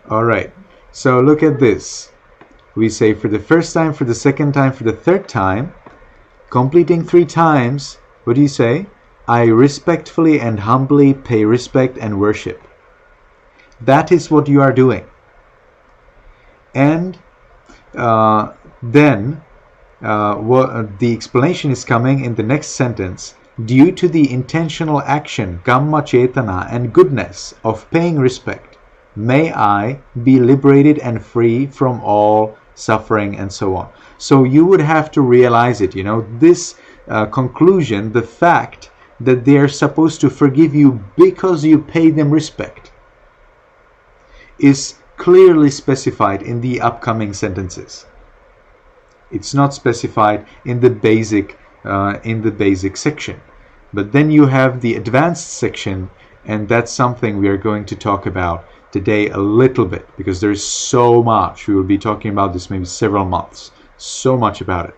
Alright, so look at this. We say for the first time, for the second time, for the third time, completing 3 times, what do you say? I respectfully and humbly pay respect and worship. That is what you are doing. And then the explanation is coming in the next sentence. Due to the intentional action, kamma chetana, and goodness of paying respect, may I be liberated and free from all suffering and so on. So you would have to realize it, this conclusion, the fact that they are supposed to forgive you because you pay them respect, is clearly specified in the upcoming sentences. It's not specified in the basic section. But then you have the advanced section, and that's something we are going to talk about today a little bit, because there's so much. We will be talking about this maybe several months. So much about it.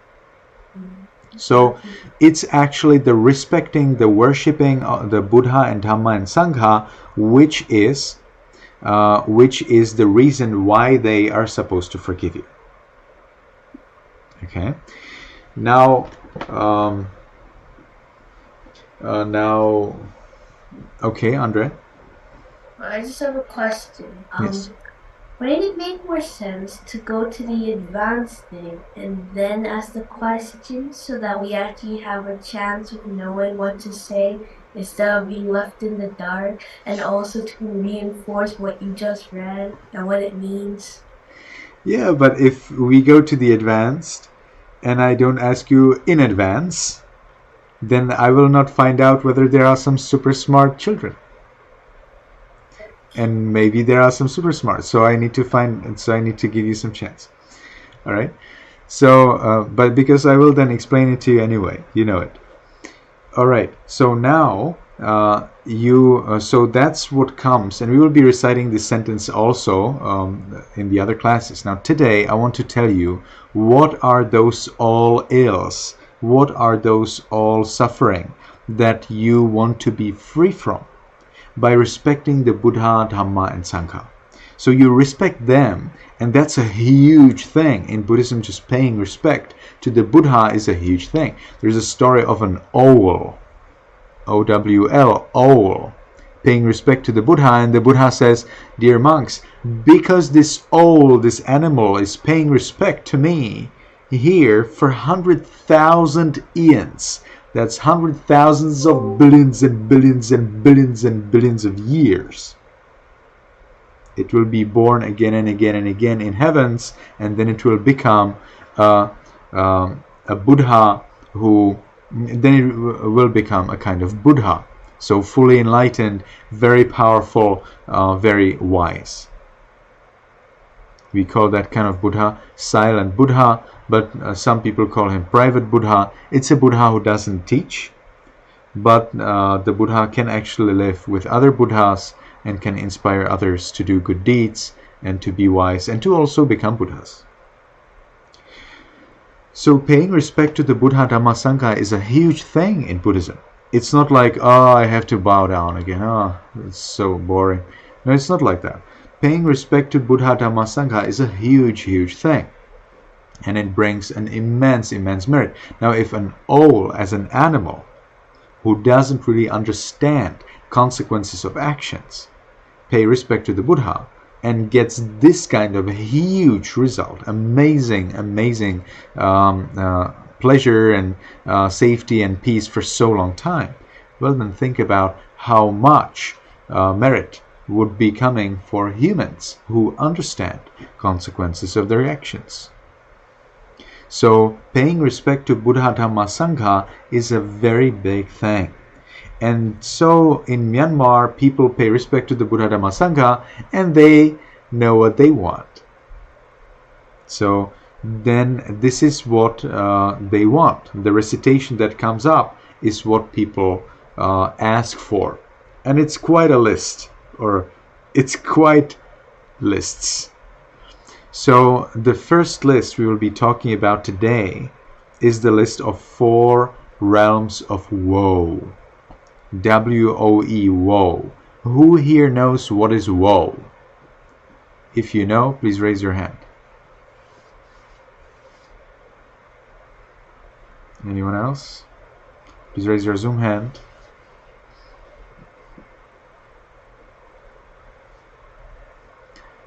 So it's actually the respecting, the worshipping of the Buddha and Dhamma and Sangha, which is the reason why they are supposed to forgive you. Okay. Now, okay, Andre. I just have a question. Yes. Wouldn't it make more sense to go to the advanced thing and then ask the question so that we actually have a chance of knowing what to say instead of being left in the dark, and also to reinforce what you just read and what it means? Yeah, but if we go to the advanced and I don't ask you in advance, then I will not find out whether there are some super smart children. And maybe there are some super smart, so I need to give you some chance. All right. So, but because I will then explain it to you anyway, you know it. All right. So now so that's what comes, and we will be reciting this sentence also in the other classes. Now today I want to tell you what are those all ills, what are those all suffering that you want to be free from by respecting the Buddha, Dhamma, and Sangha. So you respect them, and that's a huge thing. In Buddhism, just paying respect to the Buddha is a huge thing. There's a story of an owl, O-W-L, owl, paying respect to the Buddha, and the Buddha says, dear monks, because this owl, this animal, is paying respect to me here for 100,000 eons, that's 100,000s of billions and billions and billions and billions of years, it will be born again and again and again in heavens, and then it will become a Buddha then it will become a kind of Buddha. So fully enlightened, very powerful, very wise. We call that kind of Buddha silent Buddha, but some people call him private Buddha. It's a Buddha who doesn't teach, but the Buddha can actually live with other Buddhas and can inspire others to do good deeds and to be wise and to also become Buddhas. So paying respect to the Buddha, Dhamma, Sangha is a huge thing in Buddhism. It's not like, oh, I have to bow down again. Oh, it's so boring. No, it's not like that. Paying respect to Buddha, Dhamma, Sangha is a huge, huge thing. And it brings an immense, immense merit. Now, if an owl as an animal who doesn't really understand consequences of actions pay respect to the Buddha and gets this kind of a huge result, amazing pleasure and safety and peace for so long time, Well, then think about how much merit would be coming for humans who understand consequences of their actions. So paying respect to Buddha, Dhamma, Sangha is a very big thing. And so in Myanmar, people pay respect to the Buddha, Dhamma, Sangha, and they know what they want. So then this is what they want. The recitation that comes up is what people ask for. And it's quite a list, or it's quite lists. So the first list we will be talking about today is the list of 4 realms of woe. W-O-E, woe. Who here knows what is woe? If you know, please raise your hand. Anyone else? Please raise your Zoom hand.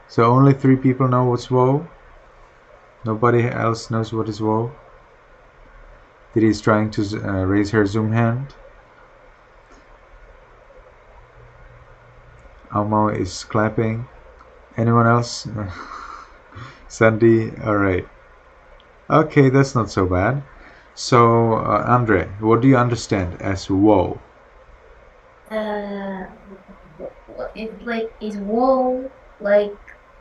So only 3 people know what's woe? Nobody else knows what is woe? Didi is trying to raise her Zoom hand. Amo is clapping. Anyone else? Sandy? Alright. Okay, that's not so bad. So, Andre, what do you understand as woe? It's like, is woe like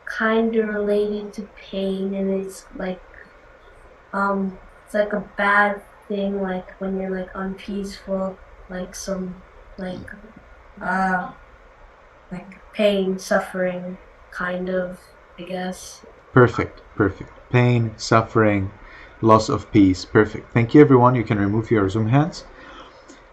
kind of related to pain, and it's like a bad thing, like when you're like unpeaceful, like some like pain, suffering, kind of, I guess. Perfect. Pain, suffering, loss of peace. Perfect. Thank you, everyone. You can remove your Zoom hands.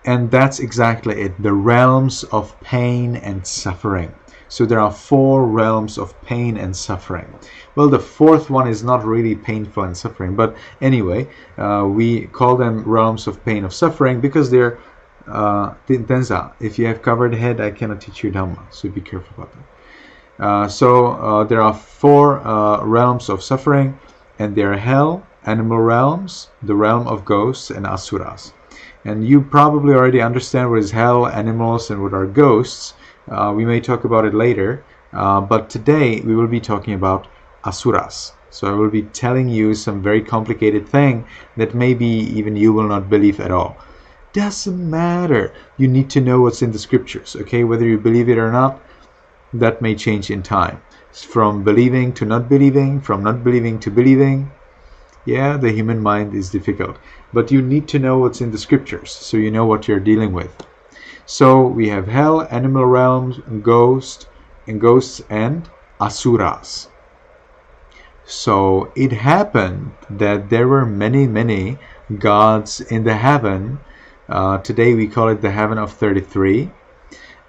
And that's exactly it. The realms of pain and suffering. So there are 4 realms of pain and suffering. Well, the 4th one is not really painful and suffering, but anyway, we call them realms of pain of suffering because they're Tenza. If you have covered head, I cannot teach you Dhamma, so be careful about that. So there are 4 realms of suffering, and they're hell, animal realms, the realm of ghosts, and asuras. And you probably already understand what is hell, animals, and what are ghosts. We may talk about it later, but today we will be talking about asuras. So I will be telling you some very complicated thing that maybe even you will not believe at all. Doesn't matter. You need to know what's in the scriptures, okay? Whether you believe it or not, that may change in time. From believing to not believing, from not believing to believing. Yeah, the human mind is difficult. But you need to know what's in the scriptures, so you know what you're dealing with. So we have hell, animal realms, ghosts, and asuras. So it happened that there were many gods in the heaven. Today we call it the heaven of 33.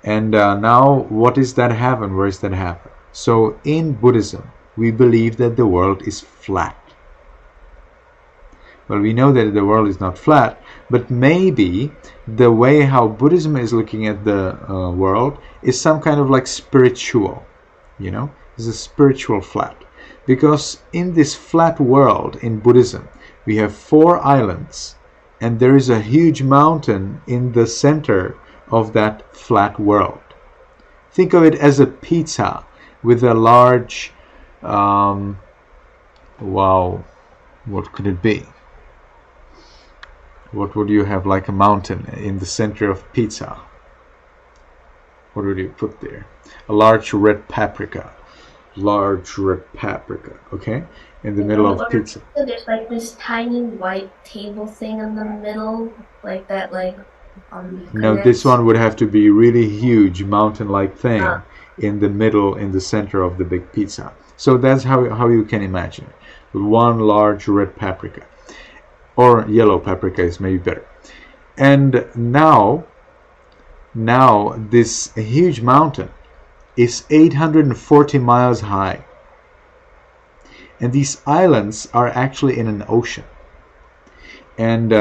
And now what is that heaven? Where is that heaven? So in Buddhism, we believe that the world is flat. Well, we know that the world is not flat, but maybe the way how Buddhism is looking at the world is some kind of like spiritual, you know, it's a spiritual flat. Because in this flat world in Buddhism, we have 4 islands, and there is a huge mountain in the center of that flat world. Think of it as a pizza with a large, wow, what could it be? What would you have like a mountain in the center of pizza? What would you put there? A large red paprika. Large red paprika, okay? In the middle of pizza. There's like this tiny white table thing in the middle, like that, like no, this one would have to be really huge mountain-like thing in the middle, in the center of the big pizza. So that's how you can imagine it. One large red paprika. Or yellow paprika is maybe better. And now this huge mountain is 840 miles high. And these islands are actually in an ocean. And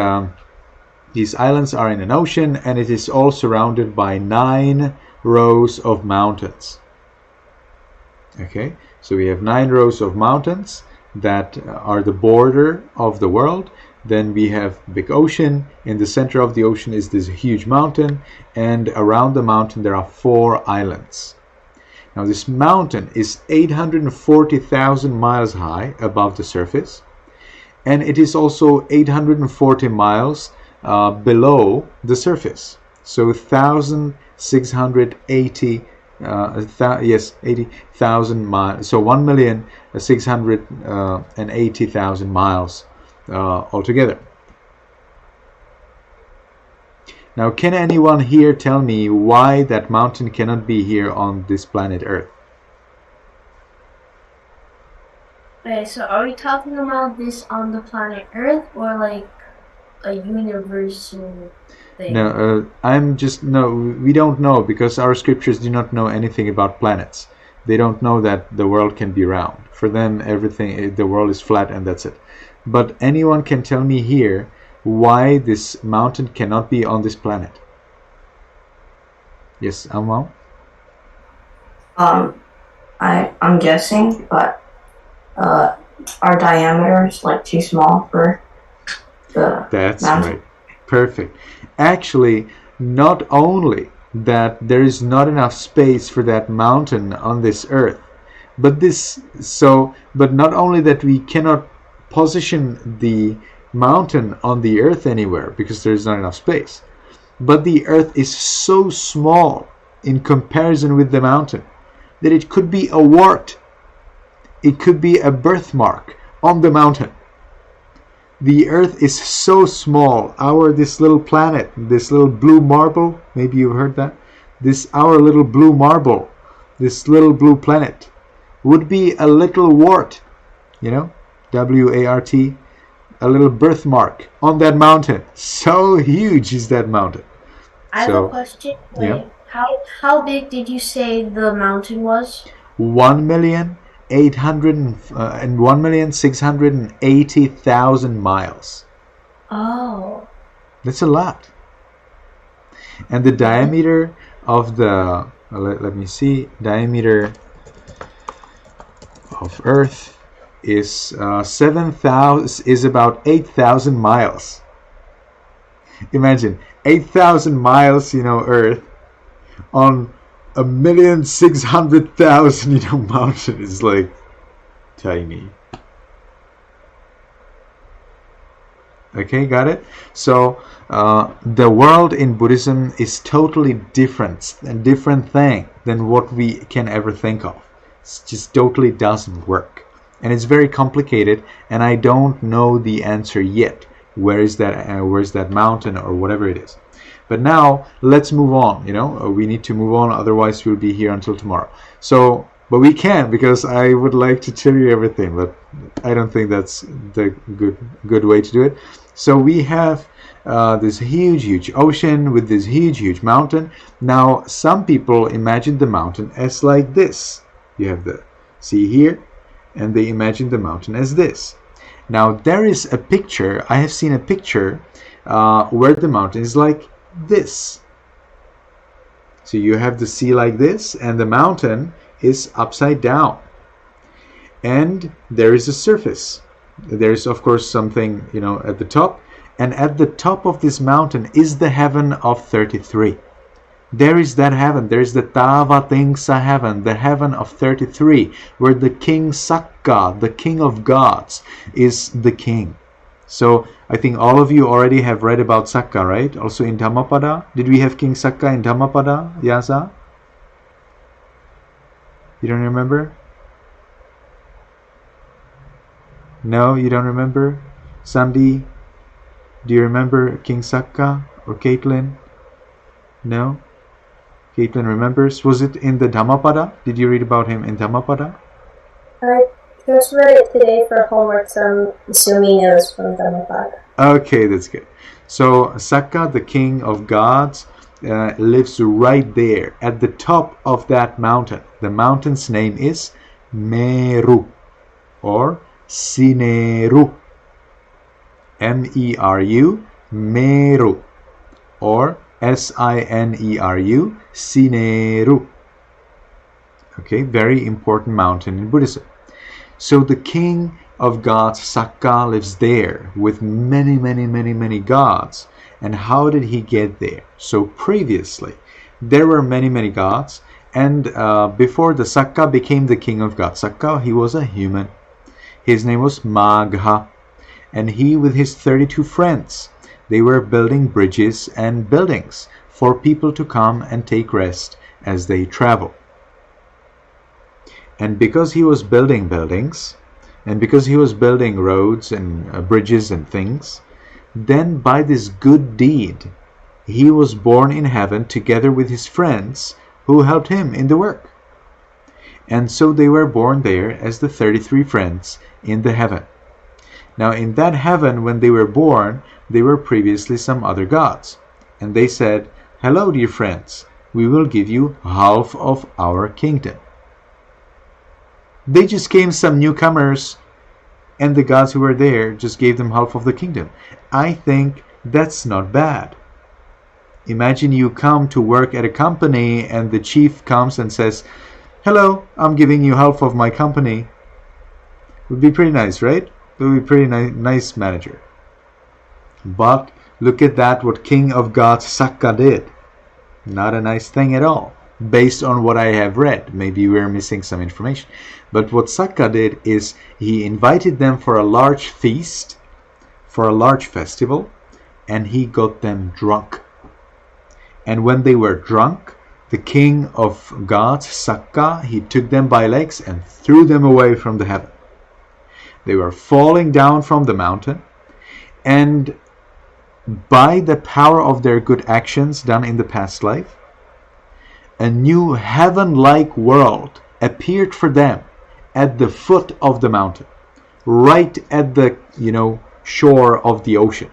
these islands are in an ocean, and it is all surrounded by 9 rows of mountains. Okay, so we have 9 rows of mountains that are the border of the world. Then we have big ocean. In the center of the ocean is this huge mountain, and around the mountain there are 4 islands. Now this mountain is 840,000 miles high above the surface, and it is also 840 miles below the surface. So 1,680 80,000 miles. So 1,680,000 miles altogether. Now, can anyone here tell me why that mountain cannot be here on this planet Earth? Okay, so are we talking about this on the planet Earth or like a universal thing? No, we don't know, because our scriptures do not know anything about planets. They don't know that the world can be round. For them, the world is flat and that's it. But anyone can tell me here why this mountain cannot be on this planet? Yes, Amal? I'm guessing, but our diameter is like too small for the That's mountain. right. Perfect. Actually, not only that there is not enough space for that mountain on this earth, but not only that we cannot position the mountain on the earth anywhere because there is not enough space, but the earth is so small in comparison with the mountain that it could be a wart, it could be a birthmark on the mountain. The earth is so small. This little planet, this little blue marble, maybe you've heard that, our little blue marble, this little blue planet would be a little wart, WART, a little birthmark on that mountain. So huge is that mountain. I have a question. Yeah. How big did you say the mountain was? 1,680,000 miles. Oh. That's a lot. And the diameter of the let me see, diameter of Earth is about 8,000 miles. Imagine 8,000 miles, Earth on 1,600,000, mountain is like tiny. Okay, got it? So the world in Buddhism is totally different, a different thing than what we can ever think of. It just totally doesn't work. And it's very complicated, and I don't know the answer yet. Where's that mountain or whatever it is? But now let's move on. We need to move on, otherwise we'll be here until tomorrow. So, but we can, because I would like to tell you everything, but I don't think that's the good way to do it. So we have this huge ocean with this huge mountain. Now some people imagine the mountain as like this. You have the sea here, and they imagine the mountain as this. Now there is a picture, I have seen a picture where the mountain is like this. So you have the sea like this, and the mountain is upside down. And there is a surface. There is, of course, something, at the top. And at the top of this mountain is the heaven of 33. There is that heaven. There is the Tavatingsa heaven, the heaven of 33, where the king Sakka, the king of gods, is the king. So I think all of you already have read about Sakka, right? Also in Dhammapada. Did we have King Sakka in Dhammapada, Yasa? You don't remember? No, you don't remember? Sandy, do you remember King Sakka or Caitlin? No? Caitlin remembers. Was it in the Dhammapada? Did you read about him in Dhammapada? I just read it today for homework, so I'm assuming it was from Dhammapada. Okay, that's good. So Sakka, the king of gods, lives right there at the top of that mountain. The mountain's name is Meru or Sineru. Meru, Meru, or Sineru, Sineru. Okay, very important mountain in Buddhism. So the king of gods, Sakka, lives there with many gods. And how did he get there? So previously, there were many gods. And before the Sakka became the king of gods, Sakka, he was a human. His name was Magha. And he, with his 32 friends, they were building bridges and buildings for people to come and take rest as they travel. And because he was building buildings, and because he was building roads and bridges and things, then by this good deed, he was born in heaven together with his friends who helped him in the work. And so they were born there as the 33 friends in the heaven. Now in that heaven, when they were born, they were previously some other gods. And they said, "Hello, dear friends, we will give you half of our kingdom." They just came, some newcomers, and the gods who were there just gave them half of the kingdom. I think that's not bad. Imagine you come to work at a company and the chief comes and says, "Hello, I'm giving you half of my company." Would be pretty nice, right? It would be pretty nice manager. But look at that, what King of Gods Sakka did. Not a nice thing at all, based on what I have read. Maybe we're missing some information. But what Sakka did is he invited them for a large feast, for a large festival, and he got them drunk. And when they were drunk, the King of Gods, Sakka, he took them by legs and threw them away from the heaven. They were falling down from the mountain, and by the power of their good actions done in the past life, a new heaven-like world appeared for them at the foot of the mountain, right at the shore of the ocean.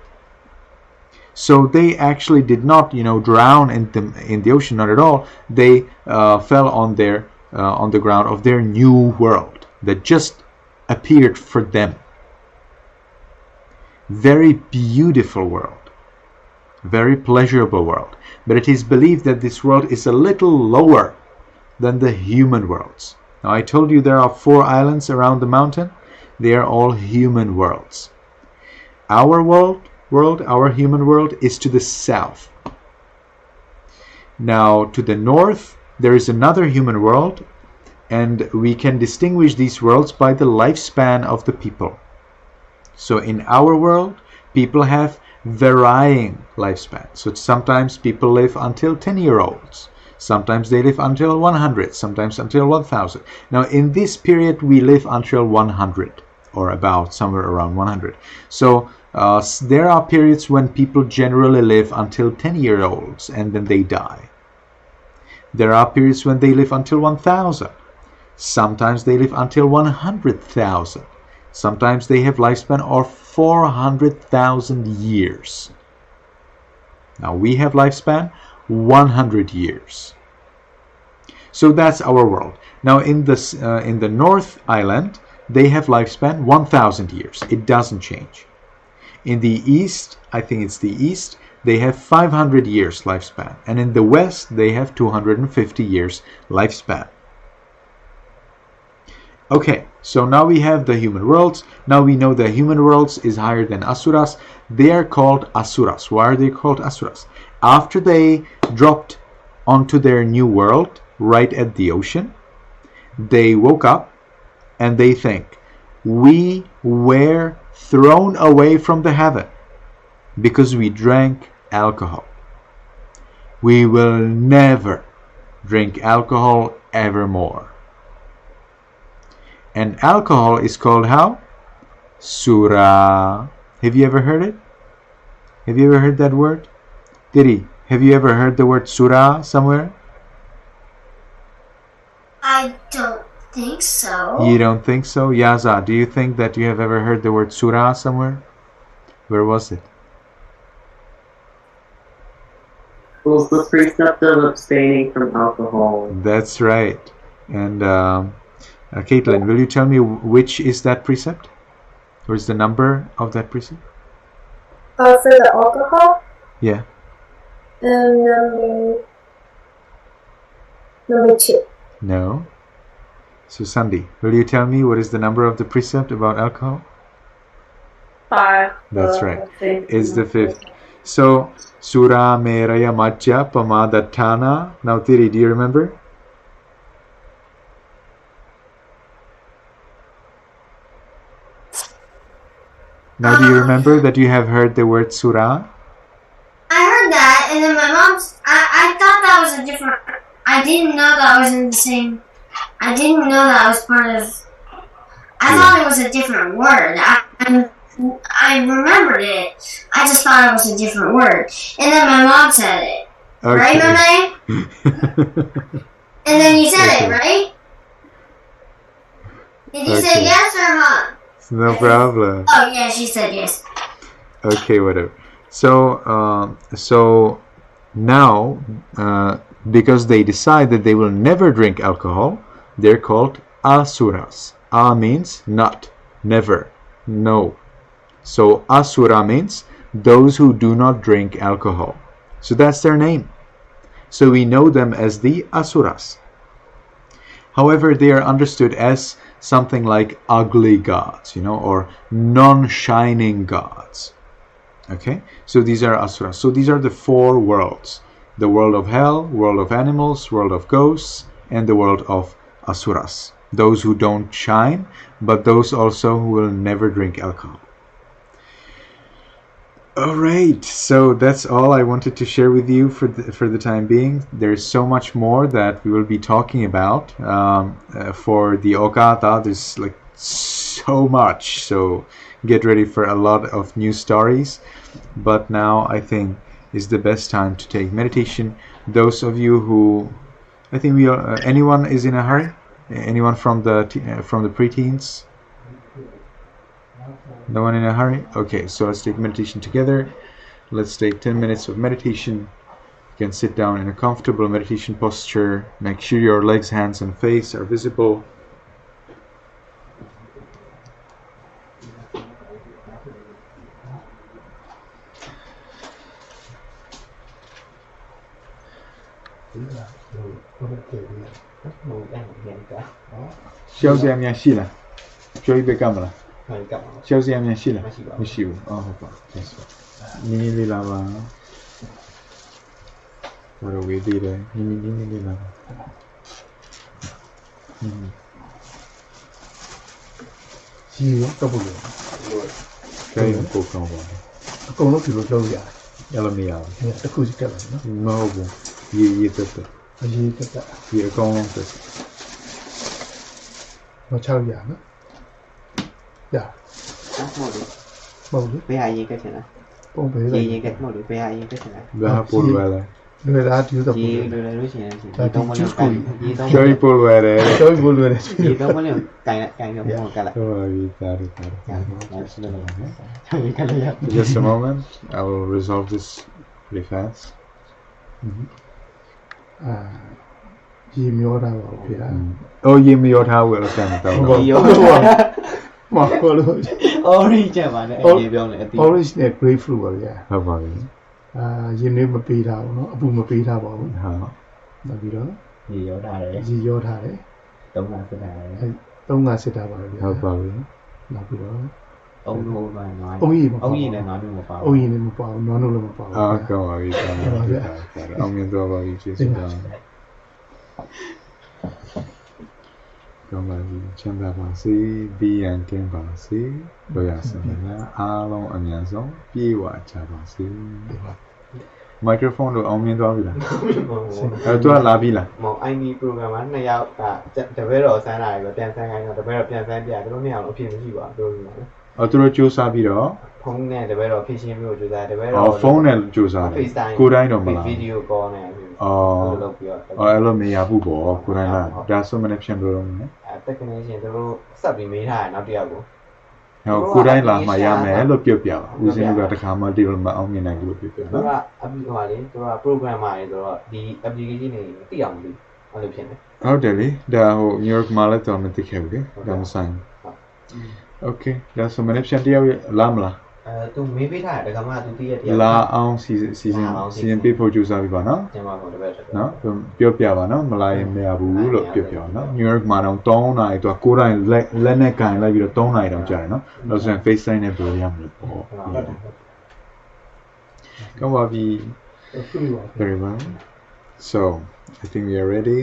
So they actually did not drown in the ocean, not at all. They fell on the ground of their new world that just appeared for them. Very beautiful world, very pleasurable world. But it is believed that this world is a little lower than the human worlds. Now I told you there are 4 islands around the mountain. They are all human worlds. Our world, our human world, is to the south. Now to the north there is another human world, and we can distinguish these worlds by the lifespan of the people. So in our world, people have varying lifespan. So sometimes people live until 10-year-olds. Sometimes they live until 100, sometimes until 1000. Now in this period we live until 100, or about somewhere around 100. So there are periods when people generally live until 10-year-olds and then they die. There are periods when they live until 1000. Sometimes they live until 100,000. Sometimes they have lifespan of 400,000 years. Now we have lifespan 100 years. So that's our world. Now in the North Island, they have lifespan 1,000 years. It doesn't change. In the East, I think it's the East, they have 500 years lifespan. And in the West, they have 250 years lifespan. Okay, so now we have the human worlds. Now we know the human worlds is higher than Asuras. They are called Asuras. Why are they called Asuras? After they dropped onto their new world, right at the ocean, they woke up and they think, we were thrown away from the heaven because we drank alcohol. We will never drink alcohol evermore. And alcohol is called how? Sura. Have you ever heard it? Have you ever heard that word? Didi, have you ever heard the word Sura somewhere? I don't think so. You don't think so? Yaza, do you think that you have ever heard the word Sura somewhere? Where was it? Well, the precept of abstaining from alcohol. That's right. And Caitlin, will you tell me which is that precept? Or is the number of that precept? For the alcohol? Yeah. Number 2. No. So Sandy, will you tell me what is the number of the precept about alcohol? 5. That's right. It's the 5th. So Sura Meraya Majja Pamadattana. Now Thiri, do you remember? Now do you remember that you have heard the word Sura? I heard that, and then my mom's. I thought that was a different. I didn't know that was in the same. I didn't know that was part of. I thought it was a different word. I remembered it. I just thought it was a different word, and then my mom said it. Okay. Right, Mama? And then you said it, right? Did you say yes or Mom? No problem. Oh yeah, she said yes. Okay, whatever. So now, because they decide that they will never drink alcohol, they're called asuras. A means not, never, no. So asura means those who do not drink alcohol. So that's their name. So we know them as the asuras. However, they are understood as something like ugly gods, or non-shining gods. Okay, so these are asuras. So these are the 4 worlds: the world of hell, world of animals, world of ghosts, and the world of asuras. Those who don't shine, but those also who will never drink alcohol. Alright, so that's all I wanted to share with you for the time being. There's so much more that we will be talking about for the Okasa. There's like so much, so get ready for a lot of new stories. But now I think is the best time to take meditation. Those of you who, I think we are, anyone is in a hurry? Anyone from the preteens? No one in a hurry? Okay, so let's take meditation together. Let's take 10 minutes of meditation. You can sit down in a comfortable meditation posture. Make sure your legs, hands, and face are visible. Show them your shila. Show you the camera. Show them your shila. Miss you. Oh, okay. Nini lava. What are we doing? Nini lava. See you. Couple of Kaya yung coke ng water. Ako no kilo daw ya. Alam niya. Ako si kala no. No po. Ye tata. Ayi tata. Ye akong lang tata. No chao ya no. Ya. Mau đi. Bây giờ gì cái chuyện này? Ông bé là Gì cái một đứa bây giờ gì cái chuyện này? Daha pulvera. người ta thiếu tập Gì đứa này đối chuyện này gì? Là Tông thì có chút liều cày, gì tông Show pulvera. Chơi vô luôn gì tông có liều cày được một cái lại. Oh, tari. Dạ, Just a moment. I will resolve this pretty fast. gì miêu ra vào phía Oh, ye mi yor tha will stand down. Gì vô? mà có luôn Orange chứ mà này gì vô này tí. orange này grapefruit rồi ya How about gì nếu mà pi thao nó abu mà pi thao bảo you? là vì đó Gì vô đà đấy. gì vô thà đấy Tông là cái đà đấy. ông ngà sẽ thà bảo How about you? là vì đó Ông nô mà nói. ông gì này nói được một bảo. ông gì này một bảo nó là một bảo Oh, come on, you I'm going to do about you just down. Come on, chăm ba ba si, bi an ken ba si, đôi à sa na, a long a mian song, bi wa cha ba si. Microphone တော့အောင်မြင်သွားပြီလားသူကလာပြီလား Một anh đi program này giao cả trở về rồi sáng này rồi tiền sáng ngày rồi trở về rồi tiền sáng tiền tôi nào nó phiền cái gì vậy tôi nói သူတို့စူးစမ်းပြီးတော့ ဖုန်းနဲ့တပည့်တော်ဖြစ်ရှင်းမျိုးကြိုးစားတပည့် အော် တော် ဖုန်းနဲ့စူးစမ်းတယ် FaceTime ကိုယ်တိုင်းတော့မလား ဗီဒီယိုကောနဲ့ အော် လုပ်ပြီးတော့ အဲ့လိုမရဘူးပေါ့ကိုယ်တိုင်းလားဒါဆိုမနေ့ဖြန်ပြောတော့မယ် တက်ကနေရှင်တို့ဆက်ပြီးမေးထားတယ်နောက်တစ်ယောက်ကို ဟောကိုယ်တိုင်းလာမှရမယ်လို့ပြောပြပါဦးစင်းကတခါမှဒီလိုမအောင်မြင်နိုင်ဘူးလို့ပြောပြ သူ နော် ကအပီဟိုလေသူက programmer တွေဆိုတော့ဒီ application တွေသိအောင်လို့အဲ့လိုဖြစ်နေ ဟုတ်တယ်လေဒါဟို New York မှာလည်းတော့မသိခဲ့ဘူးလေဒါမဆိုင် Okay ဒါဆိုမနေ့ဖြန်တယောက်လာမလား မ သူမင်းပေးထားတဲ့ခါမှသူသိရတရား လာအောင်စီစဉ်ပေးဖို့ကြိုးစားပြီပါနော် ကျမတို့တပည့်တက် နော်ပြောပြပါနော်မလာရင်မရဘူးလို့ပြောပြပါနော် New York မှာတော့3နာရီတော့9တိုင်းလက်နဲ့ကင်လိုက်ပြီးတော့3နာရီတော့ကြာတယ်နော်လို့ဆိုရင် FaceTime နဲ့ပြောရမှာပေါ့ကောင်းပါပြီ Very well so I think we are ready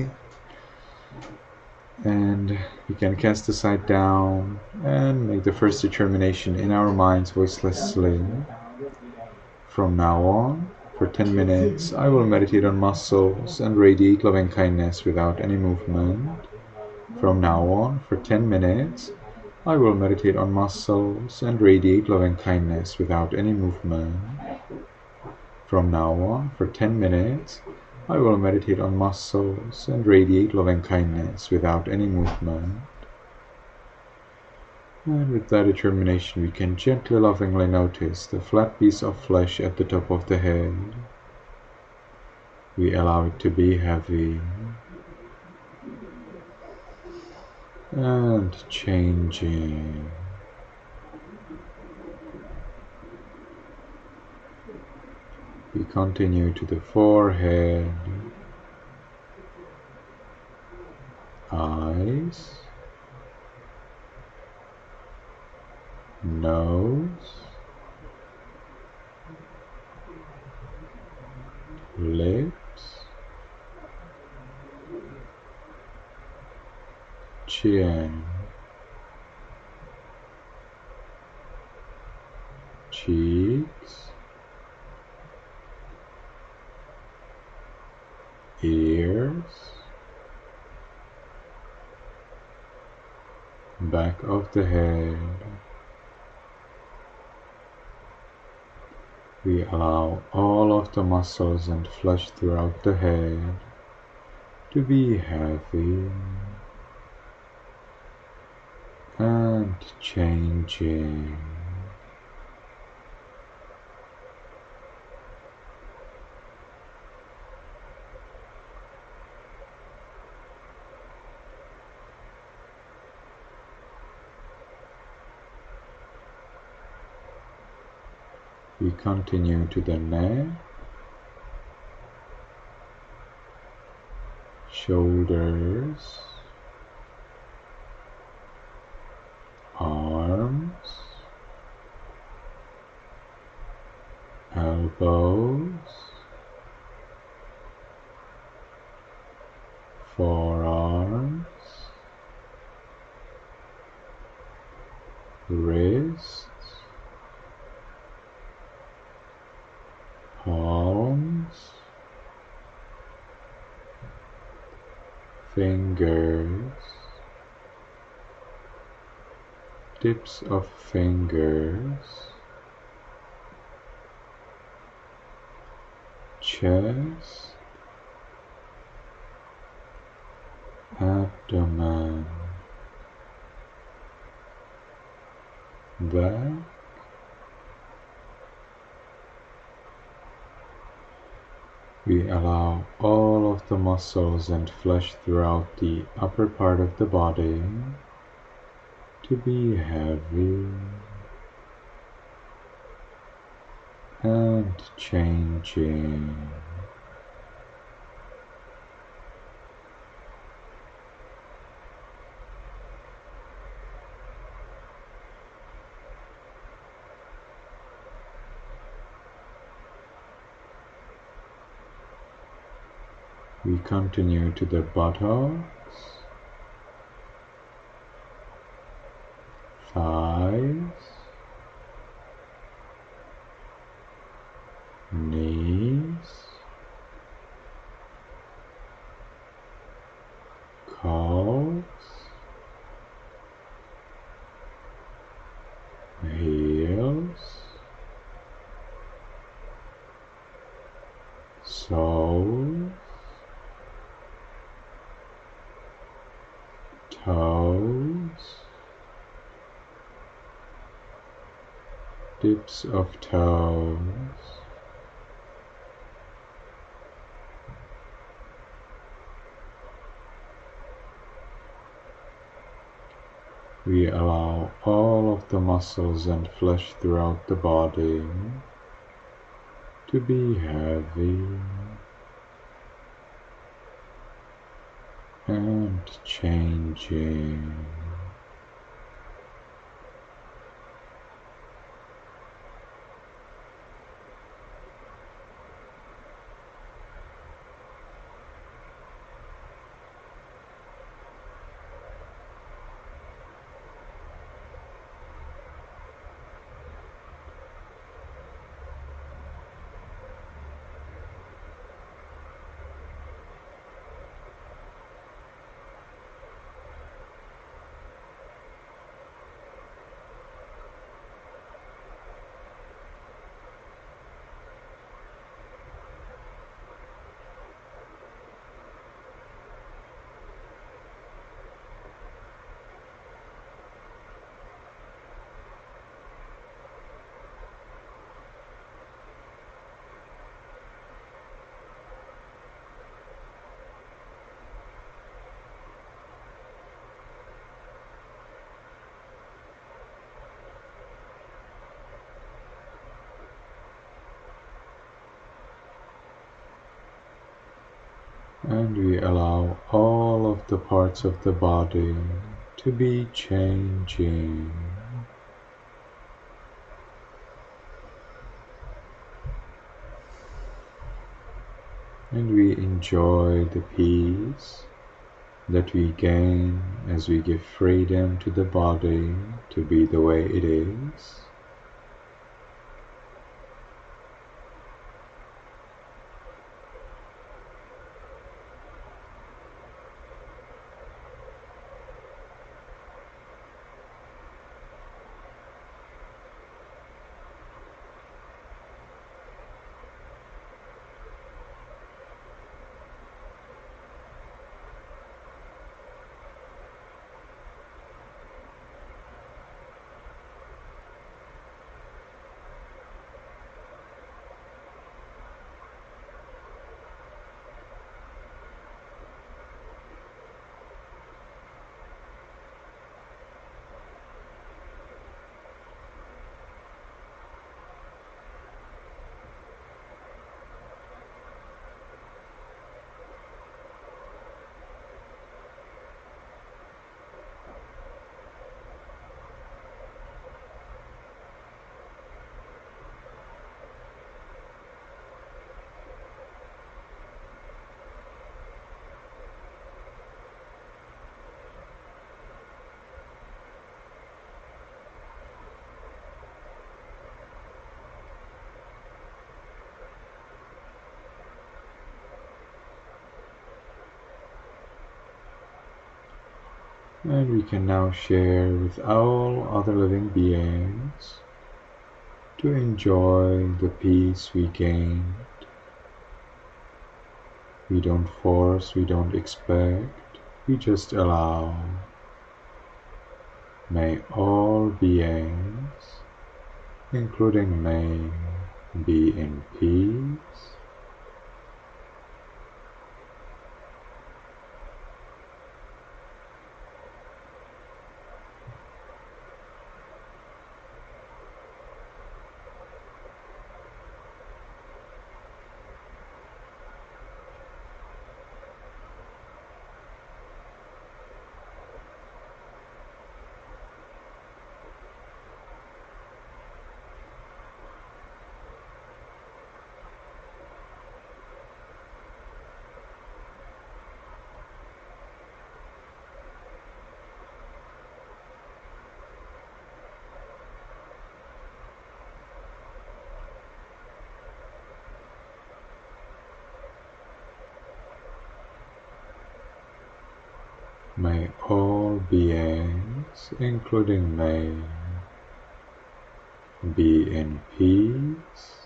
and we can cast the sight down and make the first determination in our minds voicelessly from now on. For 10 minutes, I will meditate on muscles and radiate loving kindness without any movement. From now on, for 10 minutes, I will meditate on muscles and radiate loving kindness without any movement. From now on, for 10 minutes, I will meditate on muscles and radiate loving kindness without any movement. And with that determination, we can gently, lovingly notice the flat piece of flesh at the top of the head. We allow it to be heavy and changing. We continue to the forehead, eyes, nose, lips, chin, cheeks, ears, back of the head. We allow all of the muscles and flesh throughout the head to be heavy and changing. We continue to the neck, shoulders, arms, elbows, forearms, wrists, palms, fingers, tips of fingers, chest, abdomen, back, we allow all of the muscles and flesh throughout the upper part of the body to be heavy and changing. We continue to the buttocks, thighs, knees, calves, heels, soles, toes, tips of toes, We allow all of the muscles and flesh throughout the body to be heavy and changing. And we allow all of the parts of the body to be changing. And we enjoy the peace that we gain as we give freedom to the body to be the way it is. And we can now share with all other living beings to enjoy the peace we gained. We don't force, we don't expect, we just allow. May all beings, including me, be in peace. May all beings, including me, be in peace.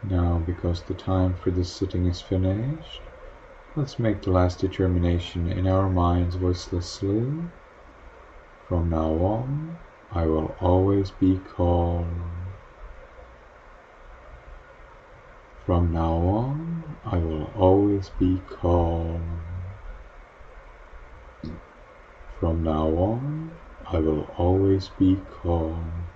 Now, because the time for this sitting is finished, let's make the last determination in our minds voicelessly. From now on, I will always be calm. From now on, I will always be calm. From now on, I will always be calm.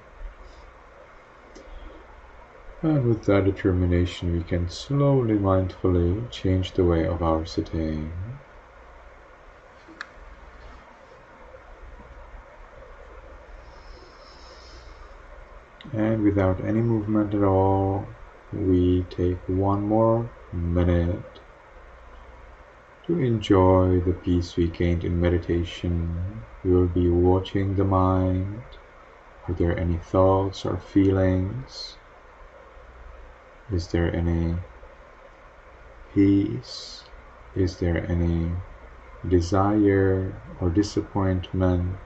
And with that determination, we can slowly, mindfully change the way of our sitting. And without any movement at all, we take one more minute to enjoy the peace we gained in meditation. We will be watching the mind. Are there any thoughts or feelings? Is there any peace? Is there any desire or disappointment?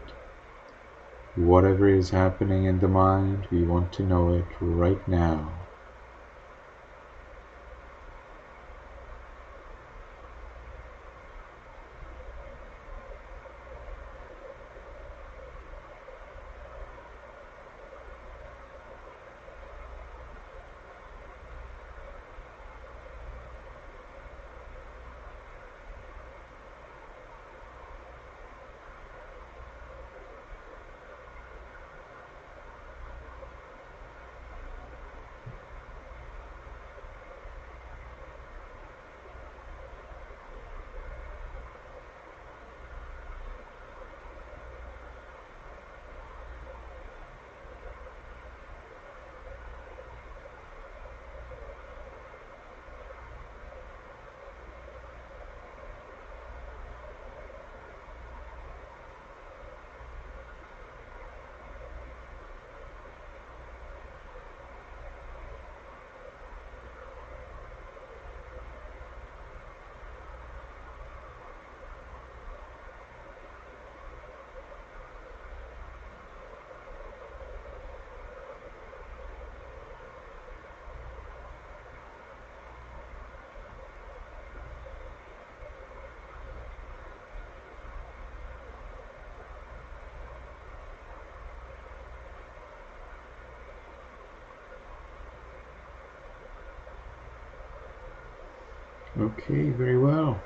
Whatever is happening in the mind, we want to know it right now. Okay, very well.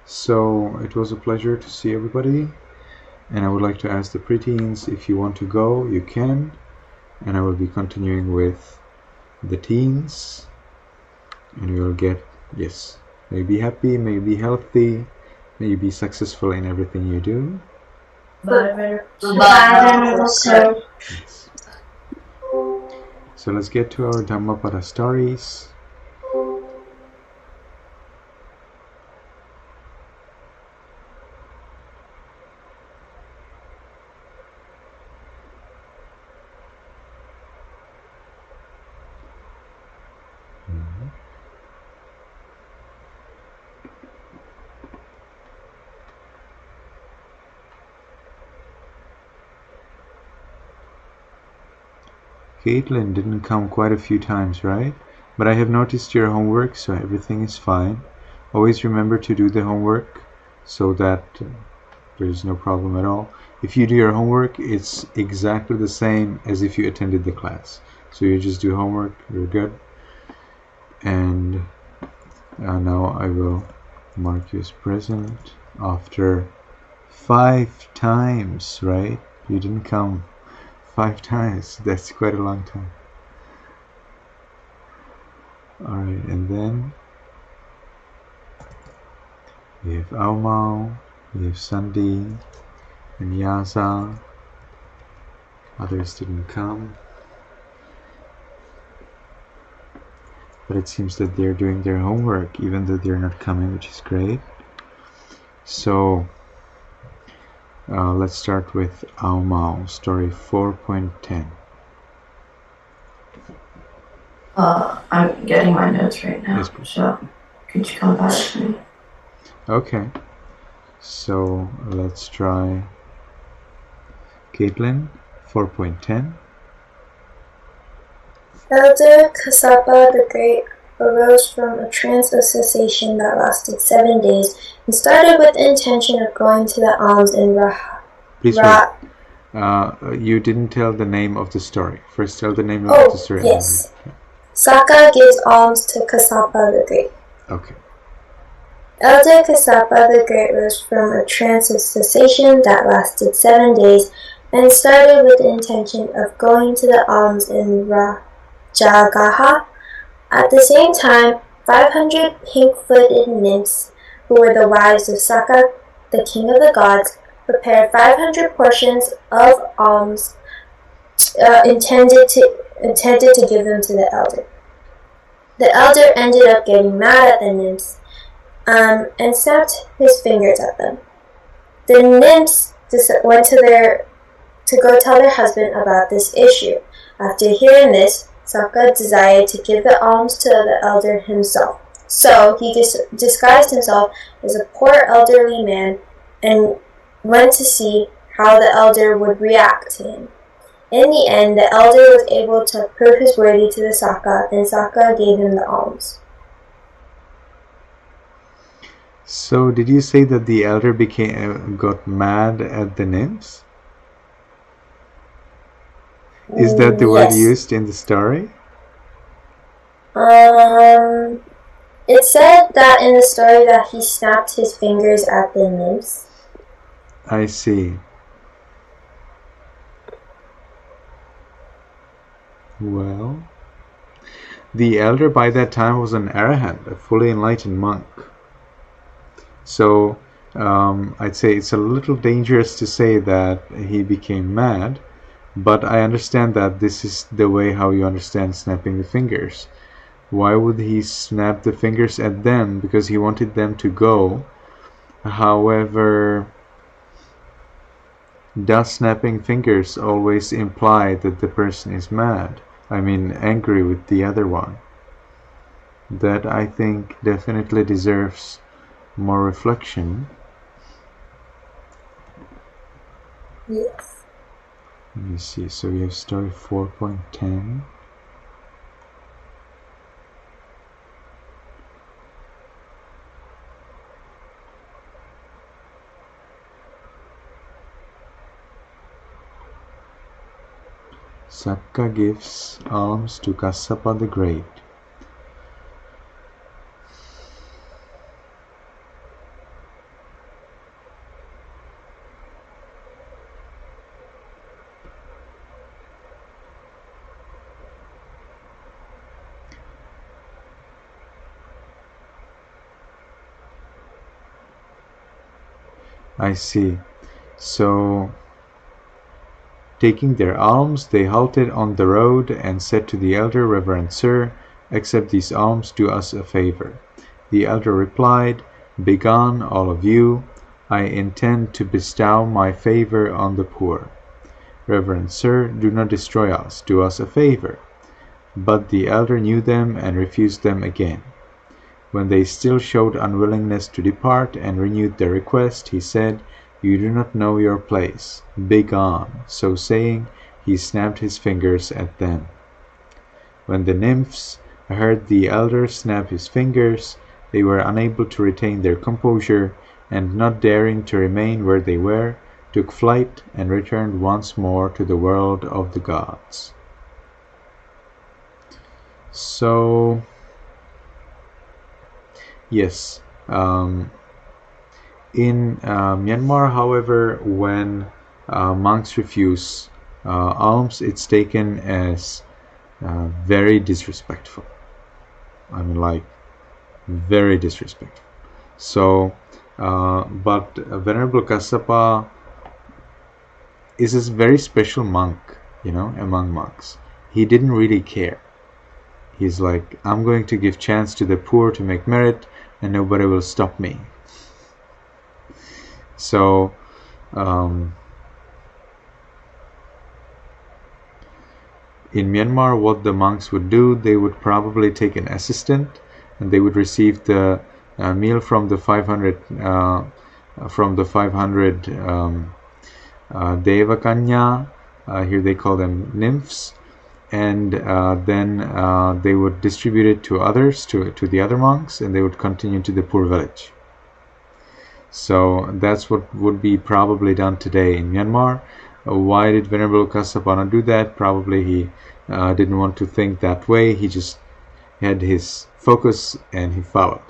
So it was a pleasure to see everybody, and I would like to ask the preteens, if you want to go, you can, and I will be continuing with the teens, and you will get, yes, may be happy, may be healthy, may be successful in everything you do. Bye, Venerable Sir. Yes. So let's get to our DhpA stories. Caitlin didn't come quite a few times, right? But I have noticed your homework, so everything is fine. Always remember to do the homework so that there's no problem at all. If you do your homework, it's exactly the same as if you attended the class. So you just do homework, you're good. And now I will mark you as present after 5 times, right? You didn't come 5 times. That's quite a long time. Alright, and then we have Aomao, we have Sandy, and Yaza. Others didn't come. But it seems that they're doing their homework, even though they're not coming, which is great. So, let's start with Aomao, story 4.10. I'm getting my notes right now, Yes, please. so could you come back to me? Okay, so let's try Caitlin, 4.10. Elder Kasapa the Great arose from a trance of cessation that lasted 7 days and started with the intention of going to the alms in Please wait. You didn't tell the name of the story. First tell the name of the story. Yes. Saka gives alms to Kasapa the Great. Okay. Elder Kasapa the Great rose from a trance of cessation that lasted 7 days and started with the intention of going to the alms in Rajagaha. At the same time, 500 pink-footed nymphs, who were the wives of Saka, the king of the gods, prepared 500 portions of alms intended to give them to the elder. The elder ended up getting mad at the nymphs and snapped his fingers at them. The nymphs went to go tell their husband about this issue. After hearing this, Saka desired to give the alms to the elder himself. So he disguised himself as a poor elderly man and went to see how the elder would react to him. In the end, the elder was able to prove his worthy to the Saka, and Saka gave him the alms. So, did you say that the elder got mad at the nymphs? Is that the word used in the story? It said that in the story that he snapped his fingers at the nymphs. I see. Well, the elder by that time was an arahant, a fully enlightened monk. So, I'd say it's a little dangerous to say that he became mad, but I understand that this is the way how you understand snapping the fingers. Why would he snap the fingers at them? Because he wanted them to go. However, does snapping fingers always imply that the person is mad? I mean, angry with the other one? That, I think, definitely deserves more reflection. Yes. Let me see. So we have story 4.10. Saka gives alms to Kasapa the Great. I see. So, taking their alms, they halted on the road and said to the elder, "Reverend sir, accept these alms, do us a favor." The elder replied, "Begone, all of you. I intend to bestow my favor on the poor. Reverend sir, do not destroy us, do us a favor." But the elder knew them and refused them again. When they still showed unwillingness to depart and renewed their request, he said, "You do not know your place. Begone." So saying, he snapped his fingers at them. When the nymphs heard the elder snap his fingers, they were unable to retain their composure, and not daring to remain where they were, took flight and returned once more to the world of the gods. So, yes, in Myanmar, however, when monks refuse alms, it's taken as very disrespectful. I mean, like, very disrespectful. So, but Venerable Kasapa is a very special monk, among monks. He didn't really care. He's like, I'm going to give chance to the poor to make merit, and nobody will stop me. So, in Myanmar, what the monks would do, they would probably take an assistant, and they would receive the meal from the 500 Devakanya. Here they call them nymphs, and then they would distribute it to others, to the other monks, and they would continue to the poor village. So that's what would be probably done today in Myanmar. Why did Venerable Kassapa not do that? Probably he didn't want to think that way. He just had his focus and he followed.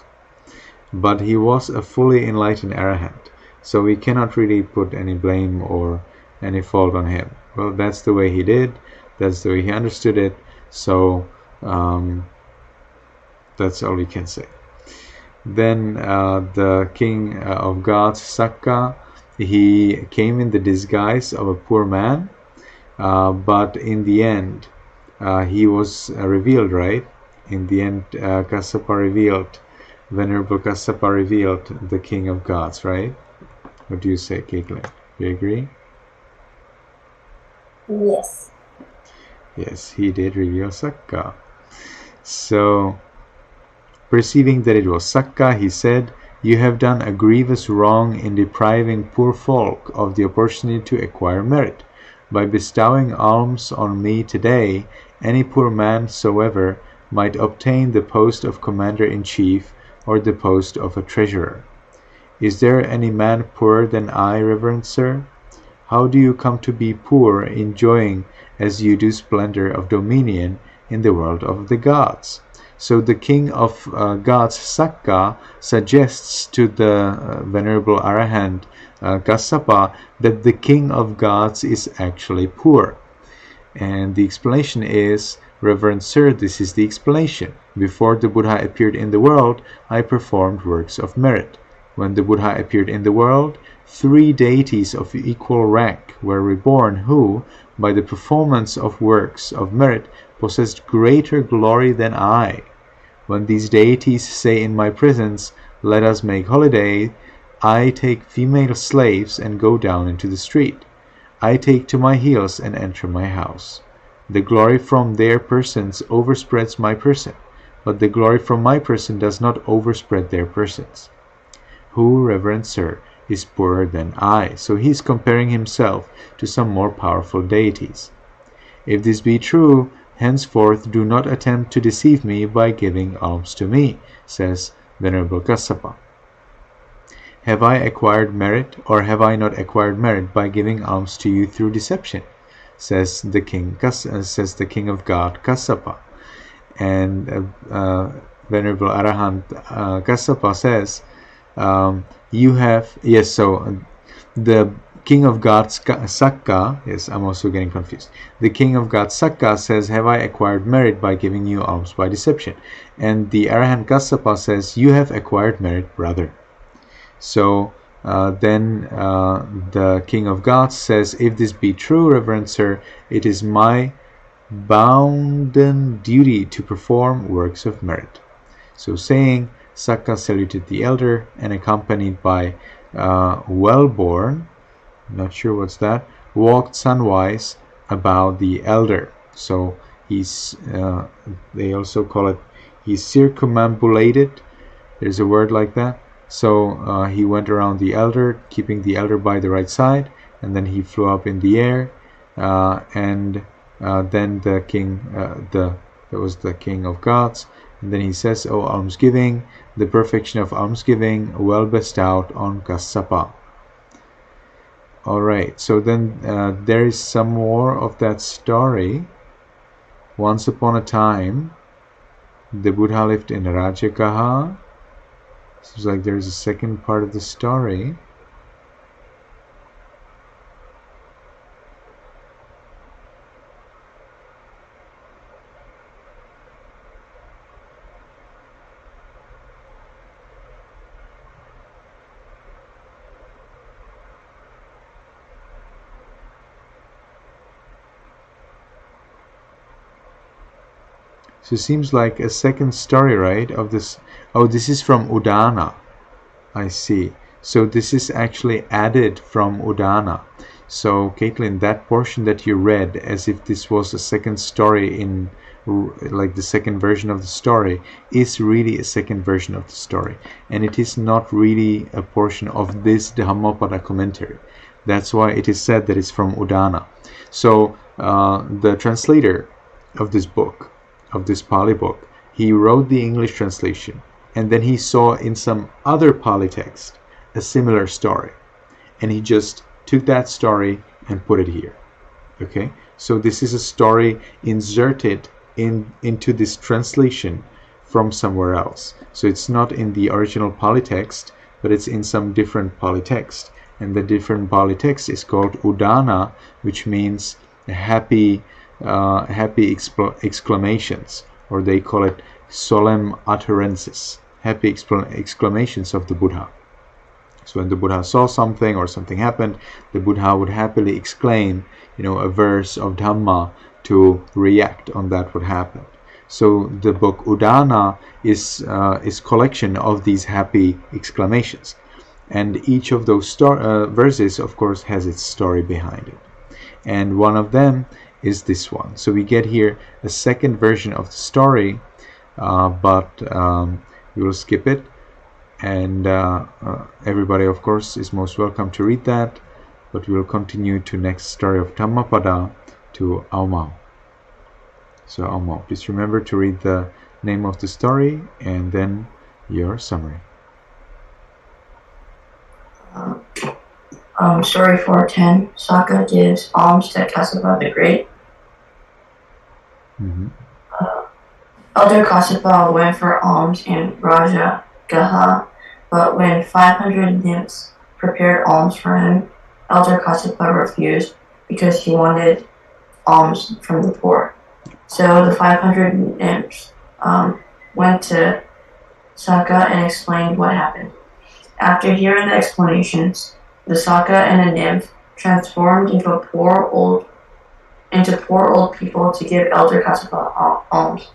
But he was a fully enlightened arahant, so we cannot really put any blame or any fault on him. Well, that's the way he did, that's the way he understood it, so that's all we can say. Then the king of gods, Sakka, he came in the disguise of a poor man, but in the end he was revealed, right? In the end, Venerable Kassapa revealed the king of gods, right? What do you say, Caitlin? Do you agree? Yes. Yes, he did reveal Sakka. So, perceiving that it was Sakka, he said, "You have done a grievous wrong in depriving poor folk of the opportunity to acquire merit. By bestowing alms on me today, any poor man soever might obtain the post of commander-in-chief or the post of a treasurer. Is there any man poorer than I, reverend sir? How do you come to be poor, enjoying as you do splendor of dominion in the world of the gods?" So the king of gods, Sakka, suggests to the Venerable Arahant Kassapa that the king of gods is actually poor. And the explanation is, "Reverend sir, this is the explanation. Before the Buddha appeared in the world, I performed works of merit. When the Buddha appeared in the world, 3 deities of equal rank were reborn who, by the performance of works of merit, possessed greater glory than I. When these deities say in my presence, 'Let us make holiday,' I take female slaves and go down into the street. I take to my heels and enter my house. The glory from their persons overspreads my person, but the glory from my person does not overspread their persons. Who, reverend sir, is poorer than I?" So he's comparing himself to some more powerful deities. "If this be true, henceforth do not attempt to deceive me by giving alms to me," says Venerable Kassapa. "Have I acquired merit, or have I not acquired merit by giving alms to you through deception?" says the king of God, Kassapa. And Venerable Arahant Kassapa says, "You have..." Yes, so the king of gods, Sakka, yes, I'm also getting confused. The king of gods, Sakka, says, "Have I acquired merit by giving you alms by deception?" And the Arahant Kassapa says, "You have acquired merit, brother." So then the king of gods says, "If this be true, reverend sir, it is my bounden duty to perform works of merit." So saying, Sakka saluted the elder, and accompanied by Wellborn, not sure what's that, walked sunwise about the elder. So he's they also call it, he circumambulated, there's a word like that. So he went around the elder, keeping the elder by the right side, and then he flew up in the air, and then the king, that was the king of gods, and then he says, "O almsgiving, the perfection of almsgiving, well bestowed on Kassapa." Alright, so then there is some more of that story. Once upon a time, the Buddha lived in Rajagaha. Seems like there's a second part of the story. So it seems like a second story, right, of this. Oh, this is from Udana. I see. So this is actually added from Udana. So Caitlin, that portion that you read as if this was a second story in, like the second version of the story, is really a second version of the story. And it is not really a portion of this Dhammapada commentary. That's why it is said that it's from Udana. So the translator book, of this Pali book. He wrote the English translation, and then he saw in some other Pali text a similar story, and he just took that story and put it here. Okay, so this is a story inserted into this translation from somewhere else. So it's not in the original Pali text, but it's in some different Pali text, and the different Pali text is called Udana, which means happy exclamations, or they call it solemn utterances, happy exclamations of the Buddha. So when the Buddha saw something or something happened, the Buddha would happily exclaim, a verse of Dhamma to react on that what happened. So the book Udana is collection of these happy exclamations, and each of those verses, of course, has its story behind it. And one of them is this one. So we get here a second version of the story, but we will skip it. And everybody, of course, is most welcome to read that, but we will continue to next story of Dhammapada, to Aumau. So Aumau, please remember to read the name of the story and then your summary. Story 410. Saka gives alms to Kassapa the Great. Elder Kassapa went for alms in Raja Gaha, but when 500 nymphs prepared alms for him, Elder Kassapa refused because he wanted alms from the poor. So the 500 nymphs went to Saka and explained what happened. After hearing the explanations, the Saka and the nymph transformed into poor old people to give Elder Kassapa alms.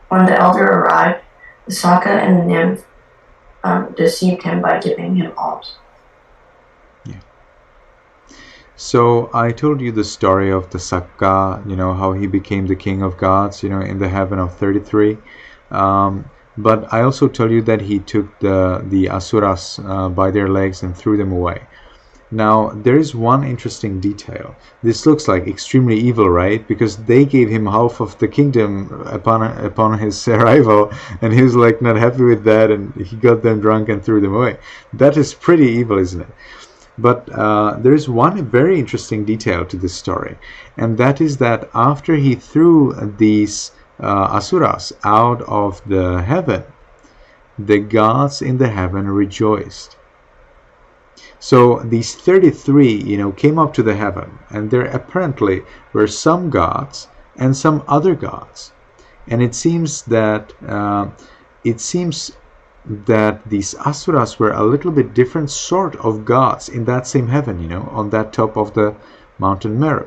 When the elder arrived, the Saka and the nymph deceived him by giving him alms. So I told you the story of the Sakka, how he became the king of gods, in the heaven of 33. But I also tell you that he took the asuras by their legs and threw them away. Now, there is one interesting detail. This looks like extremely evil, right? Because they gave him half of the kingdom upon his arrival, and he was like not happy with that, and he got them drunk and threw them away. That is pretty evil, isn't it? But there is one very interesting detail to this story, and that is that after he threw these asuras out of the heaven, the gods in the heaven rejoiced. So these 33, came up to the heaven, and there apparently were some gods and some other gods, and it seems that these asuras were a little bit different sort of gods in that same heaven, on that top of the mountain Meru.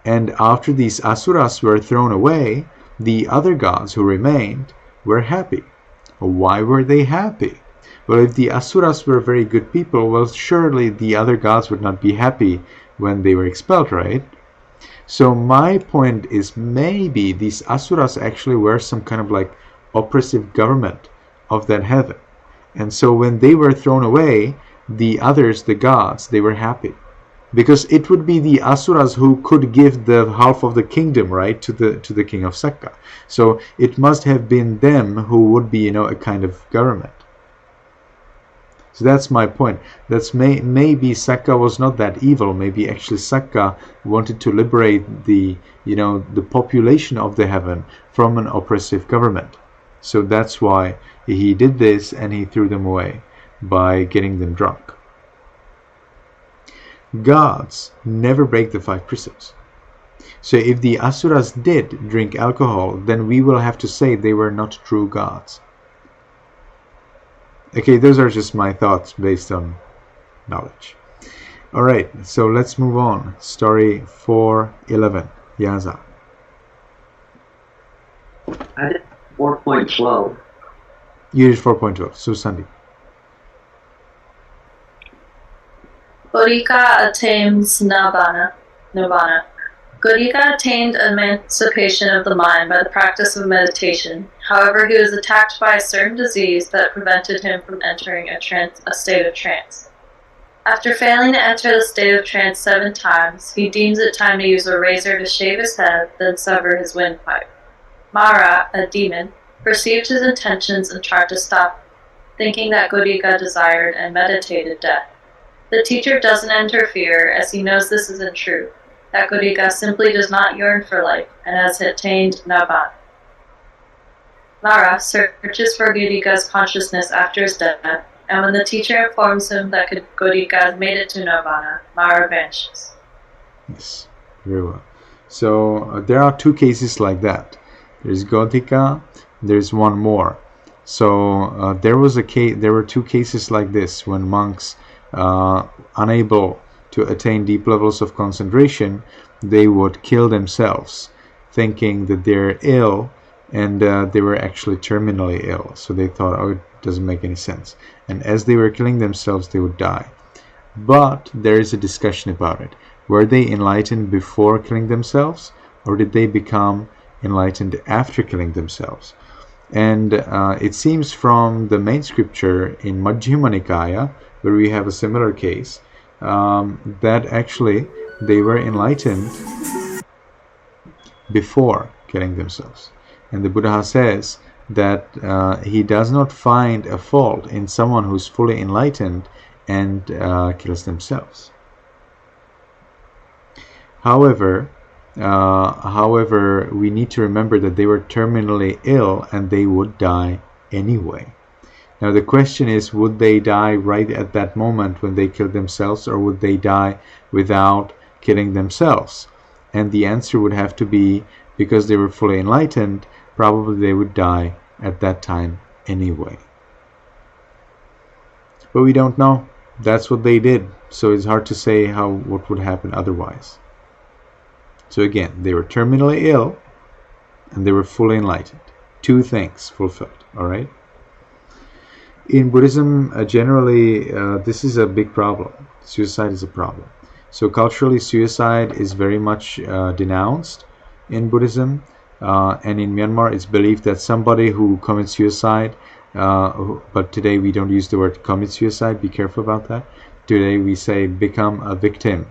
And after these asuras were thrown away, the other gods who remained were happy. Why were they happy? Well, if the asuras were very good people, well, surely the other gods would not be happy when they were expelled, right? So my point is, maybe these asuras actually were some kind of like oppressive government of that heaven. And so when they were thrown away, the others, the gods, they were happy. Because it would be the asuras who could give the half of the kingdom, right, to the king of Sakka. So it must have been them who would be, a kind of government. So that's my point. Maybe Sakka was not that evil. Maybe actually Sakka wanted to liberate the population of the heaven from an oppressive government. So that's why he did this, and he threw them away by getting them drunk. Gods never break the 5 precepts. So if the asuras did drink alcohol, then we will have to say they were not true gods. Okay, those are just my thoughts based on knowledge. Alright, so let's move on. Story 411. Yaza. I did 4.12. You did 4.12. So Sandeep. Bodhika attains nirvana. Bodhika attained emancipation of the mind by the practice of meditation. However, he was attacked by a certain disease that prevented him from entering a state of trance. After failing to enter the state of trance 7 times, he deems it time to use a razor to shave his head, then sever his windpipe. Mara, a demon, perceived his intentions and tried to stop him, thinking that Godika desired and meditated death. The teacher doesn't interfere, as he knows this isn't true, that Godika simply does not yearn for life and has attained Nirvana. Mara searches for Godika's consciousness after his death, and when the teacher informs him that Godika has made it to Nirvana, Mara vanishes. Yes, very well. So there are 2 cases like that. There's Godika, there's one more. So there were 2 cases like this when monks, unable to attain deep levels of concentration, they would kill themselves, thinking that they're ill, and they were actually terminally ill. So they thought, oh, it doesn't make any sense. And as they were killing themselves, they would die. But there is a discussion about it. Were they enlightened before killing themselves, or did they become enlightened after killing themselves? And it seems from the main scripture in Majjhima Nikaya, where we have a similar case, that actually they were enlightened before killing themselves. And the Buddha says that he does not find a fault in someone who's fully enlightened and kills themselves. However, we need to remember that they were terminally ill and they would die anyway. Now the question is, would they die right at that moment when they killed themselves, or would they die without killing themselves? And the answer would have to be, because they were fully enlightened, probably they would die at that time anyway. But we don't know. That's what they did. So it's hard to say what would happen otherwise. So again, they were terminally ill and they were fully enlightened. 2 things fulfilled. All right. In Buddhism, generally, this is a big problem. Suicide is a problem. So culturally, suicide is very much denounced in Buddhism. And in Myanmar, it's believed that somebody who commits suicide, but today we don't use the word commit suicide, be careful about that. Today we say become a victim,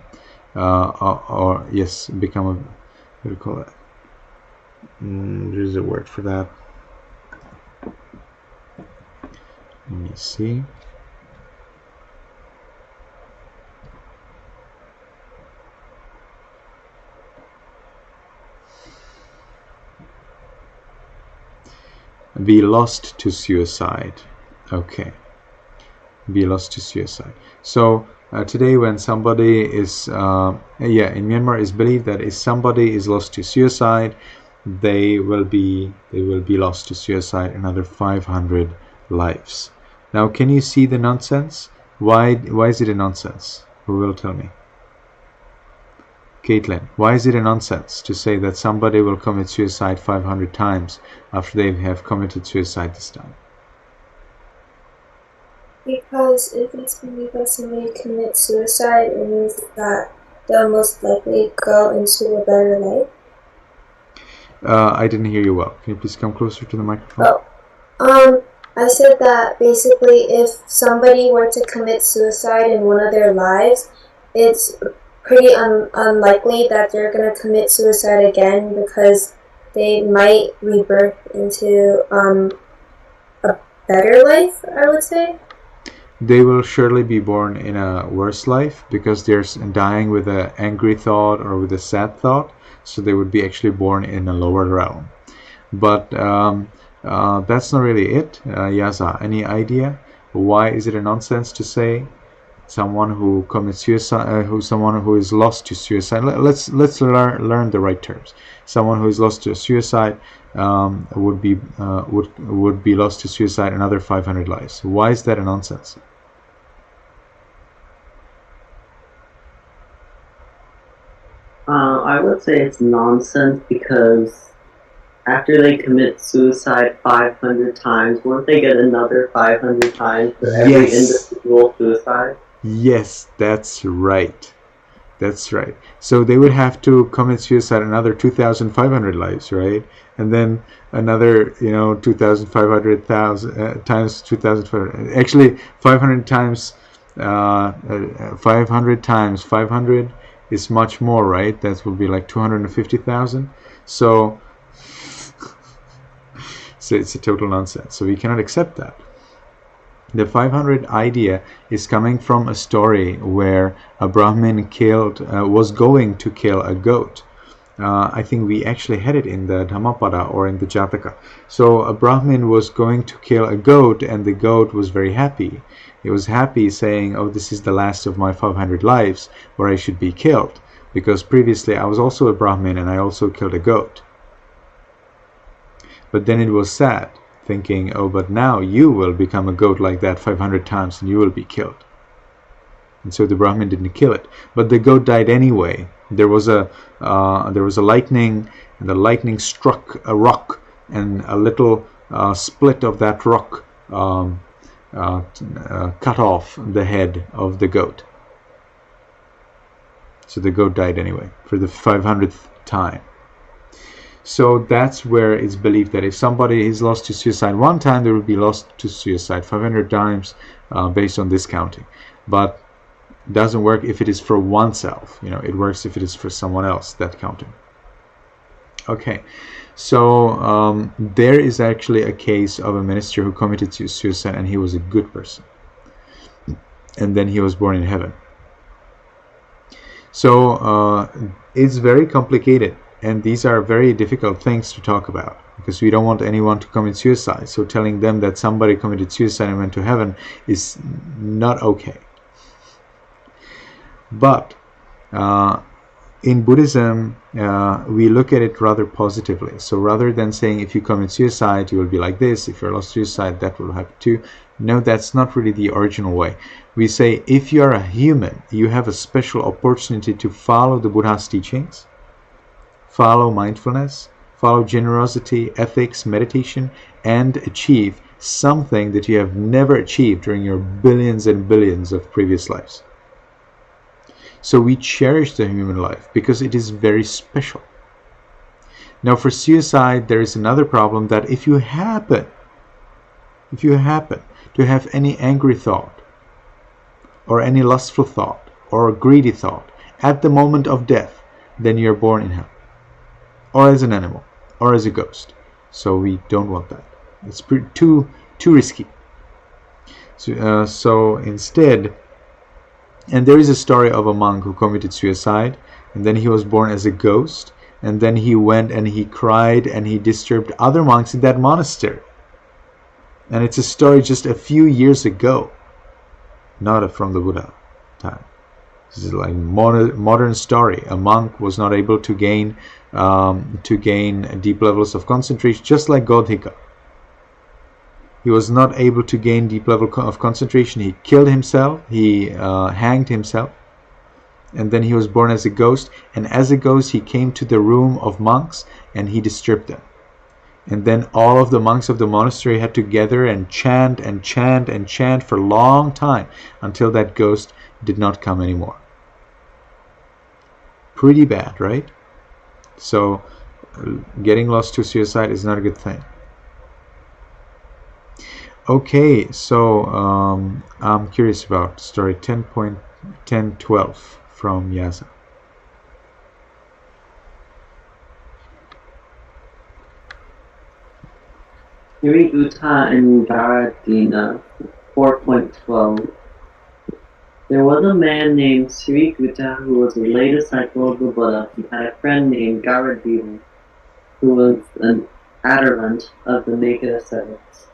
or yes, become a, what do you call it? There's a word for that. Let me see. Be lost to suicide. Okay. Be lost to suicide. So today when somebody is, in Myanmar it's believed that if somebody is lost to suicide, they will be lost to suicide another 500 lives. Now, can you see the nonsense? Why is it a nonsense? Who will tell me? Caitlin, why is it a nonsense to say that somebody will commit suicide 500 times after they have committed suicide this time? Because if it's believed that somebody commits suicide, it means that they'll most likely go into a better life. I didn't hear you well. Can you please come closer to the microphone? I said that basically if somebody were to commit suicide in one of their lives, it's pretty unlikely that they're going to commit suicide again, because they might rebirth into a better life, I would say. They will surely be born in a worse life because they're dying with an angry thought or with a sad thought, so they would be actually born in a lower realm. But that's not really it. Yaza, any idea? Why is it a nonsense to say someone who commits suicide, someone who is lost to suicide? Let's learn the right terms. Someone who is lost to suicide would be lost to suicide another 500 lives. Why is that a nonsense? I would say it's nonsense because after they commit suicide 500 times, won't they get another 500 times for every individual suicide? Yes, that's right. That's right. So they would have to commit suicide another 2,500 lives, right? And then another, 2,500 times 2,500. Actually, 500 times 500 times 500 is much more, right? That would be like 250,000. So it's a total nonsense. So we cannot accept that. The 500 idea is coming from a story where a Brahmin was going to kill a goat. I think we actually had it in the DhpA or in the Jataka. So a Brahmin was going to kill a goat, and the goat was very happy. It was happy, saying, "Oh, this is the last of my 500 lives where I should be killed, because previously I was also a Brahmin and I also killed a goat." But then it was sad, thinking, "Oh, but now you will become a goat like that 500 times and you will be killed." And so the Brahmin didn't kill it, but the goat died anyway. There was a lightning, and the lightning struck a rock, and a little split of that rock cut off the head of the goat. So the goat died anyway for the 500th time. So that's where it's believed that if somebody is lost to suicide one time, they will be lost to suicide 500 times based on this counting. But it doesn't work if it is for oneself. It works if it is for someone else, that counting. Okay, so there is actually a case of a minister who committed suicide, and he was a good person. And then he was born in heaven. So it's very complicated. And these are very difficult things to talk about, because we don't want anyone to commit suicide. So telling them that somebody committed suicide and went to heaven is not okay. But in Buddhism, we look at it rather positively. So rather than saying if you commit suicide, you will be like this. If you're lost to suicide, that will happen too. No, that's not really the original way. We say if you are a human, you have a special opportunity to follow the Buddha's teachings, follow mindfulness, follow generosity, ethics, meditation, and achieve something that you have never achieved during your billions and billions of previous lives. So we cherish the human life because it is very special. Now for suicide, there is another problem, that if you happen to have any angry thought, or any lustful thought, or greedy thought at the moment of death, then you're born in hell, or as an animal, or as a ghost. So we don't want that. It's too risky. So instead, and there is a story of a monk who committed suicide, and then he was born as a ghost, and then he went and he cried and he disturbed other monks in that monastery. And it's a story just a few years ago, not from the Buddha time. This is like modern story. A monk was not able to gain deep levels of concentration, just like Gade. He was not able to gain deep level of concentration. He killed himself. He hanged himself, and then he was born as a ghost. And as a ghost, he came to the room of monks and he disturbed them. And then all of the monks of the monastery had to gather and chant and chant and chant for a long time until that ghost did not come anymore. Pretty bad, right? So getting lost to suicide is not a good thing. Okay, so I'm curious about story 10.1012 from Yasa. Siriguta and Garadina, 4.12. There was a man named Siriguta who was a lay disciple of the Buddha. He had a friend named Garadina, who was an adherent of the naked ascetics.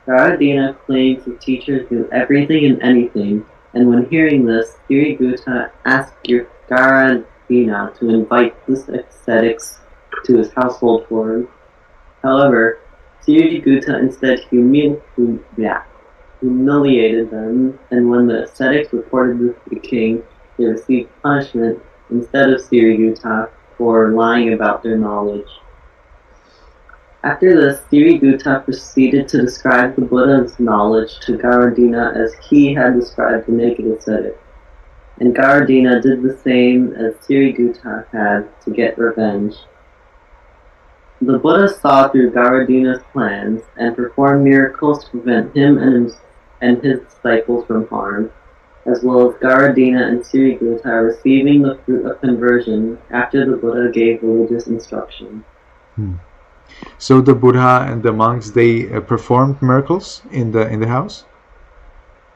Garadina claimed his teachers knew everything and anything, and when hearing this, Siriguta asked Garadina to invite the ascetics to his household for him. However, Siriguta instead humiliated them, and when the ascetics reported this to the king, they received punishment instead of Siriguta for lying about their knowledge. After this, Siriguta proceeded to describe the Buddha's knowledge to Garadina as he had described the naked ascetic, and Garadina did the same as Siriguta had to get revenge. The Buddha saw through Garadina's plans and performed miracles to prevent him and his disciples from harm, as well as Garadina and Siriguta receiving the fruit of conversion after the Buddha gave religious instruction. So the Buddha and the monks, they performed miracles in the house?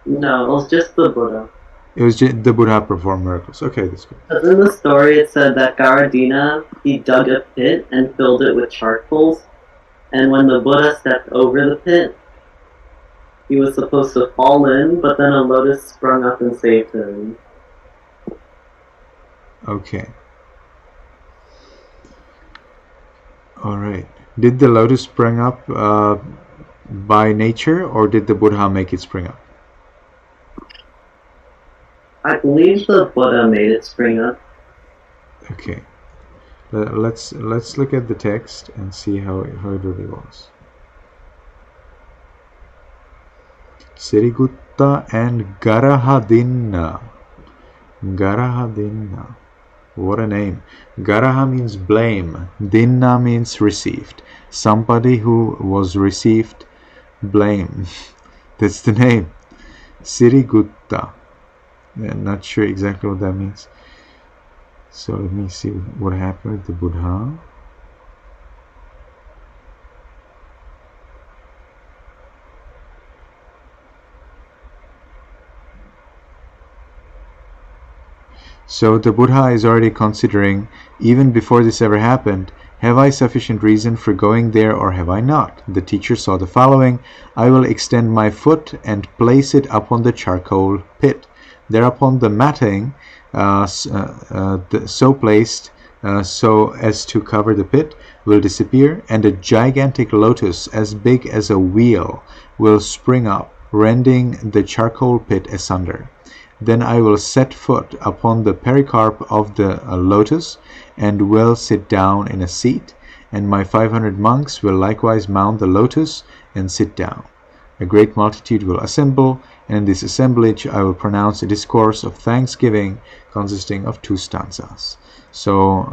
No, it was just the Buddha. It was just the Buddha performed miracles. Okay, that's good. Because in the story it said that Garadina, he dug a pit and filled it with charcoals, and when the Buddha stepped over the pit, he was supposed to fall in, but then a lotus sprung up and saved him. Okay. Alright. Did the lotus spring up by nature, or did the Buddha make it spring up? I believe the Buddha made it spring up. Okay. Let's look at the text and see how it really was. Sirigutta and Garahadinna. Garahadinna. What a name. Garaha means blame. Dinna means received. Somebody who was received blame. That's the name. Sirigutta. I'm not sure exactly what that means. So let me see what happened with the Buddha. So the Buddha is already considering, even before this ever happened, have I sufficient reason for going there or have I not? The teacher saw the following: I will extend my foot and place it upon the charcoal pit. Thereupon the matting, so placed so as to cover the pit, will disappear, and a gigantic lotus as big as a wheel will spring up, rending the charcoal pit asunder. Then I will set foot upon the pericarp of the lotus, and will sit down in a seat, and my 500 monks will likewise mount the lotus and sit down. A great multitude will assemble, and in this assemblage I will pronounce a discourse of thanksgiving consisting of 2 stanzas. So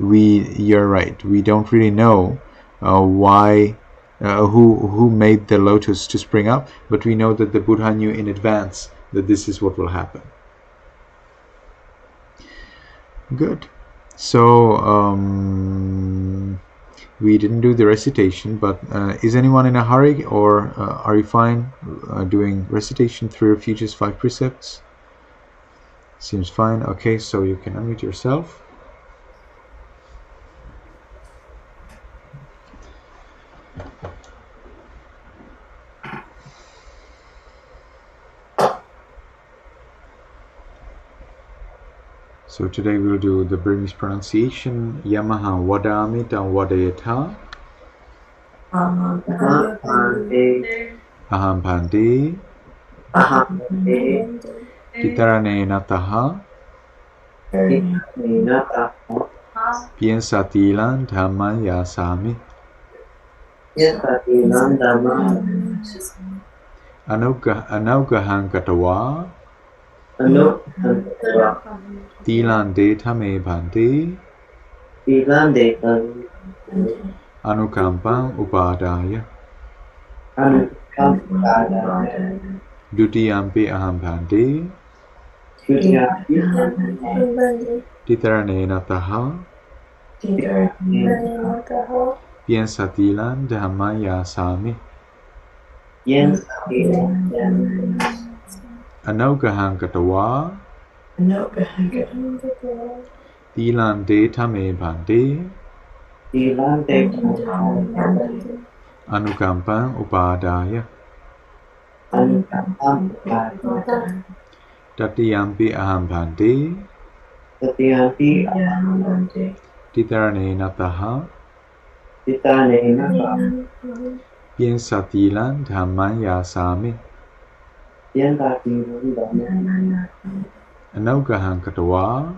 you're right, we don't really know why who made the lotus to spring up, but we know that the Buddha knew in advance that this is what will happen. Good. So we didn't do the recitation, but is anyone in a hurry, or are you fine doing recitation 3 refuges, 5 precepts? Seems fine. Okay, so you can unmute yourself. So today we'll do the Burmese pronunciation. Yamaha wadami tam wadayatha. Aham pandi. Titaranena taha. Piensatilan dhamman yasami. Anaugahan katawa. Tilan DhpA bhante. Anukampam upadaya. Dutiyampi aham bhante. Titaranena taha. Piensatilan dhamman yasami. Anaugahan katawa. Tilan DhpA bhante. Anukampam upadaya. Tatiyampi aham bhante. Titaranena taha. Piensatilan dhamman yasami. Anaugahan katawa.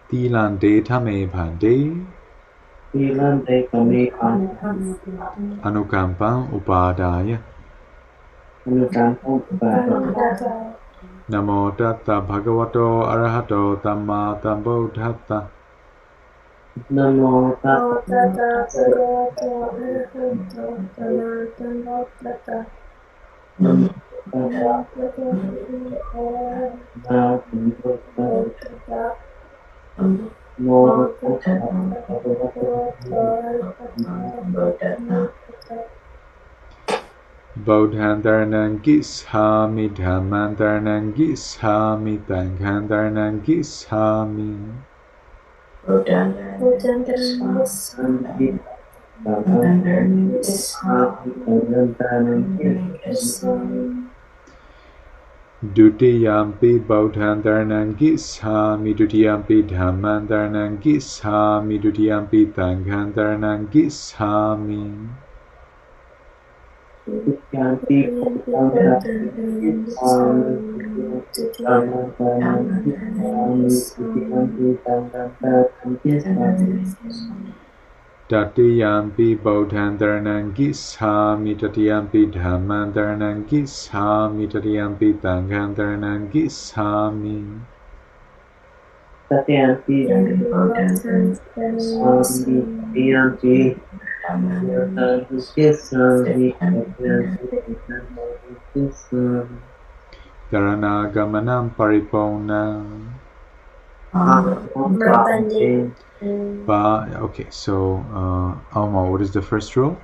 Tilan DhpA bhante. Anukampam upadaya. Namo tassa bhagavato arahato tamma sambuddhassa. Namo Namo tassa tassa bhagavato arahato samma sambuddhassa. Namo Namo tassa tassa Buddhassa. Namo Namo tassa tassa bhagavato arahato samma Bodhantaranam Gishami, Dhammantaranam Gishami, Tanghantaranam Gishami. Dutiyampi Bodhantaranam Gishami, Dutiyampi Dhammantaranam Gishami, Dutiyampi Tanghantaranam Gishami. Tatiyampi Bodhantaranam Gishami, Tatiyampi Dhammantaranam Gishami, Tatiyampi Tanghantaranam Gishami. Satyanti Satyanti Dharana Paripona. Okay, so Alma, what is the first rule?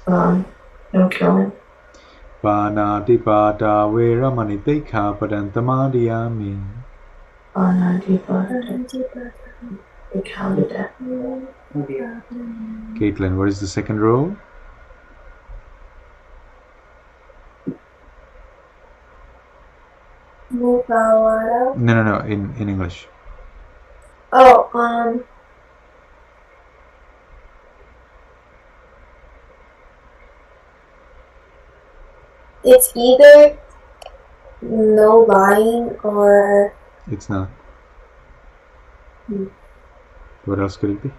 No killing. Panati Pata Veramani Tekha Padantamadiyami. They counted that. Caitlin, what is the second rule? No, in English. Oh, it's either no lying or It's not. What else could it be?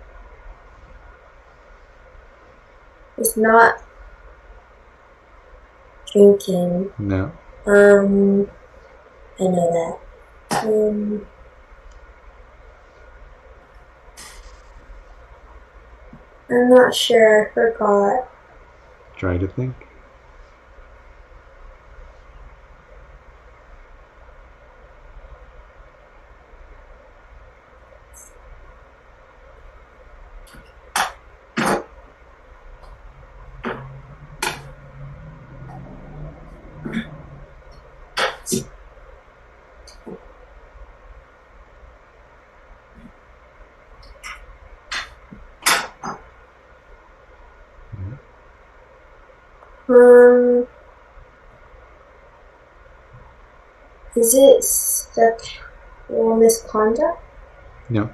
it's not drinking. No. I know that. I'm not sure. I forgot. Try to think. Is it sexual misconduct? No.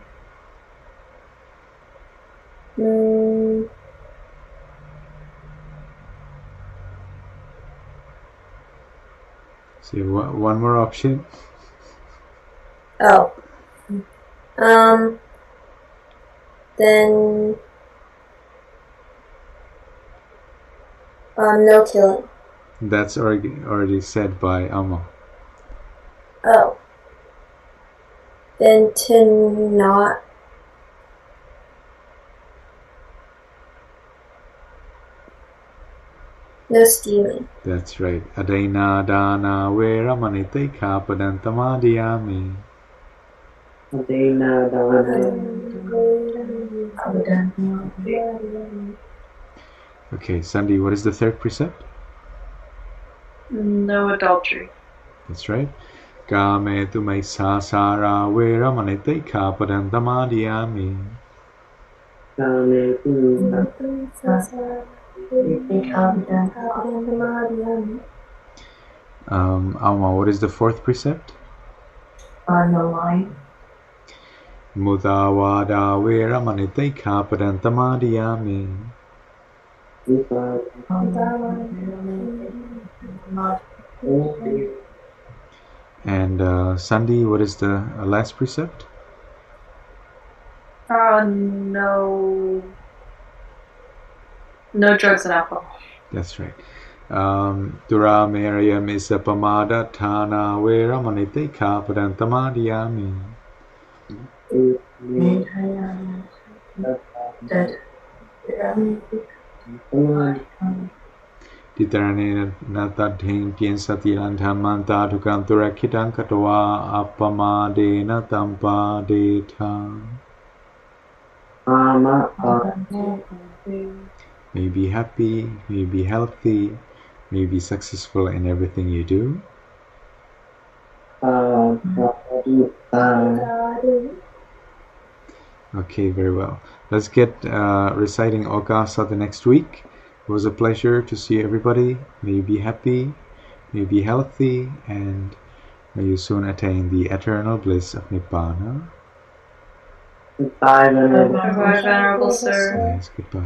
See, one more option. Oh. Then no killing. That's already said by Alma. Oh. Then to not no stealing. That's right. Adaina dana veramani tekha padantamadiyami. Adena Dana. Okay, Sandy, what is the third precept? No adultery. That's right. Kame tumai sasara veramani tekha padantamadiyami. Alma, what is the fourth precept? No lying. Mudawada veramani tekha padantamadiyami. And Sandy, what is the last precept? No drugs and alcohol. That's right. Dura Maria Misa Pamada Tana Veramani Tekha Padantamadiyami. dead. Ditarane natadhin tien satilan dhamanta tukanturakhitan katwa apamadena tampadeta. May be happy, may be healthy, may be successful in everything you do. Okay, very well. Let's get reciting Okasa the next week. It was a pleasure to see everybody. May you be happy, may you be healthy, and may you soon attain the eternal bliss of Nibbana. Goodbye, Goodbye, Venerable Sir. Yes, goodbye.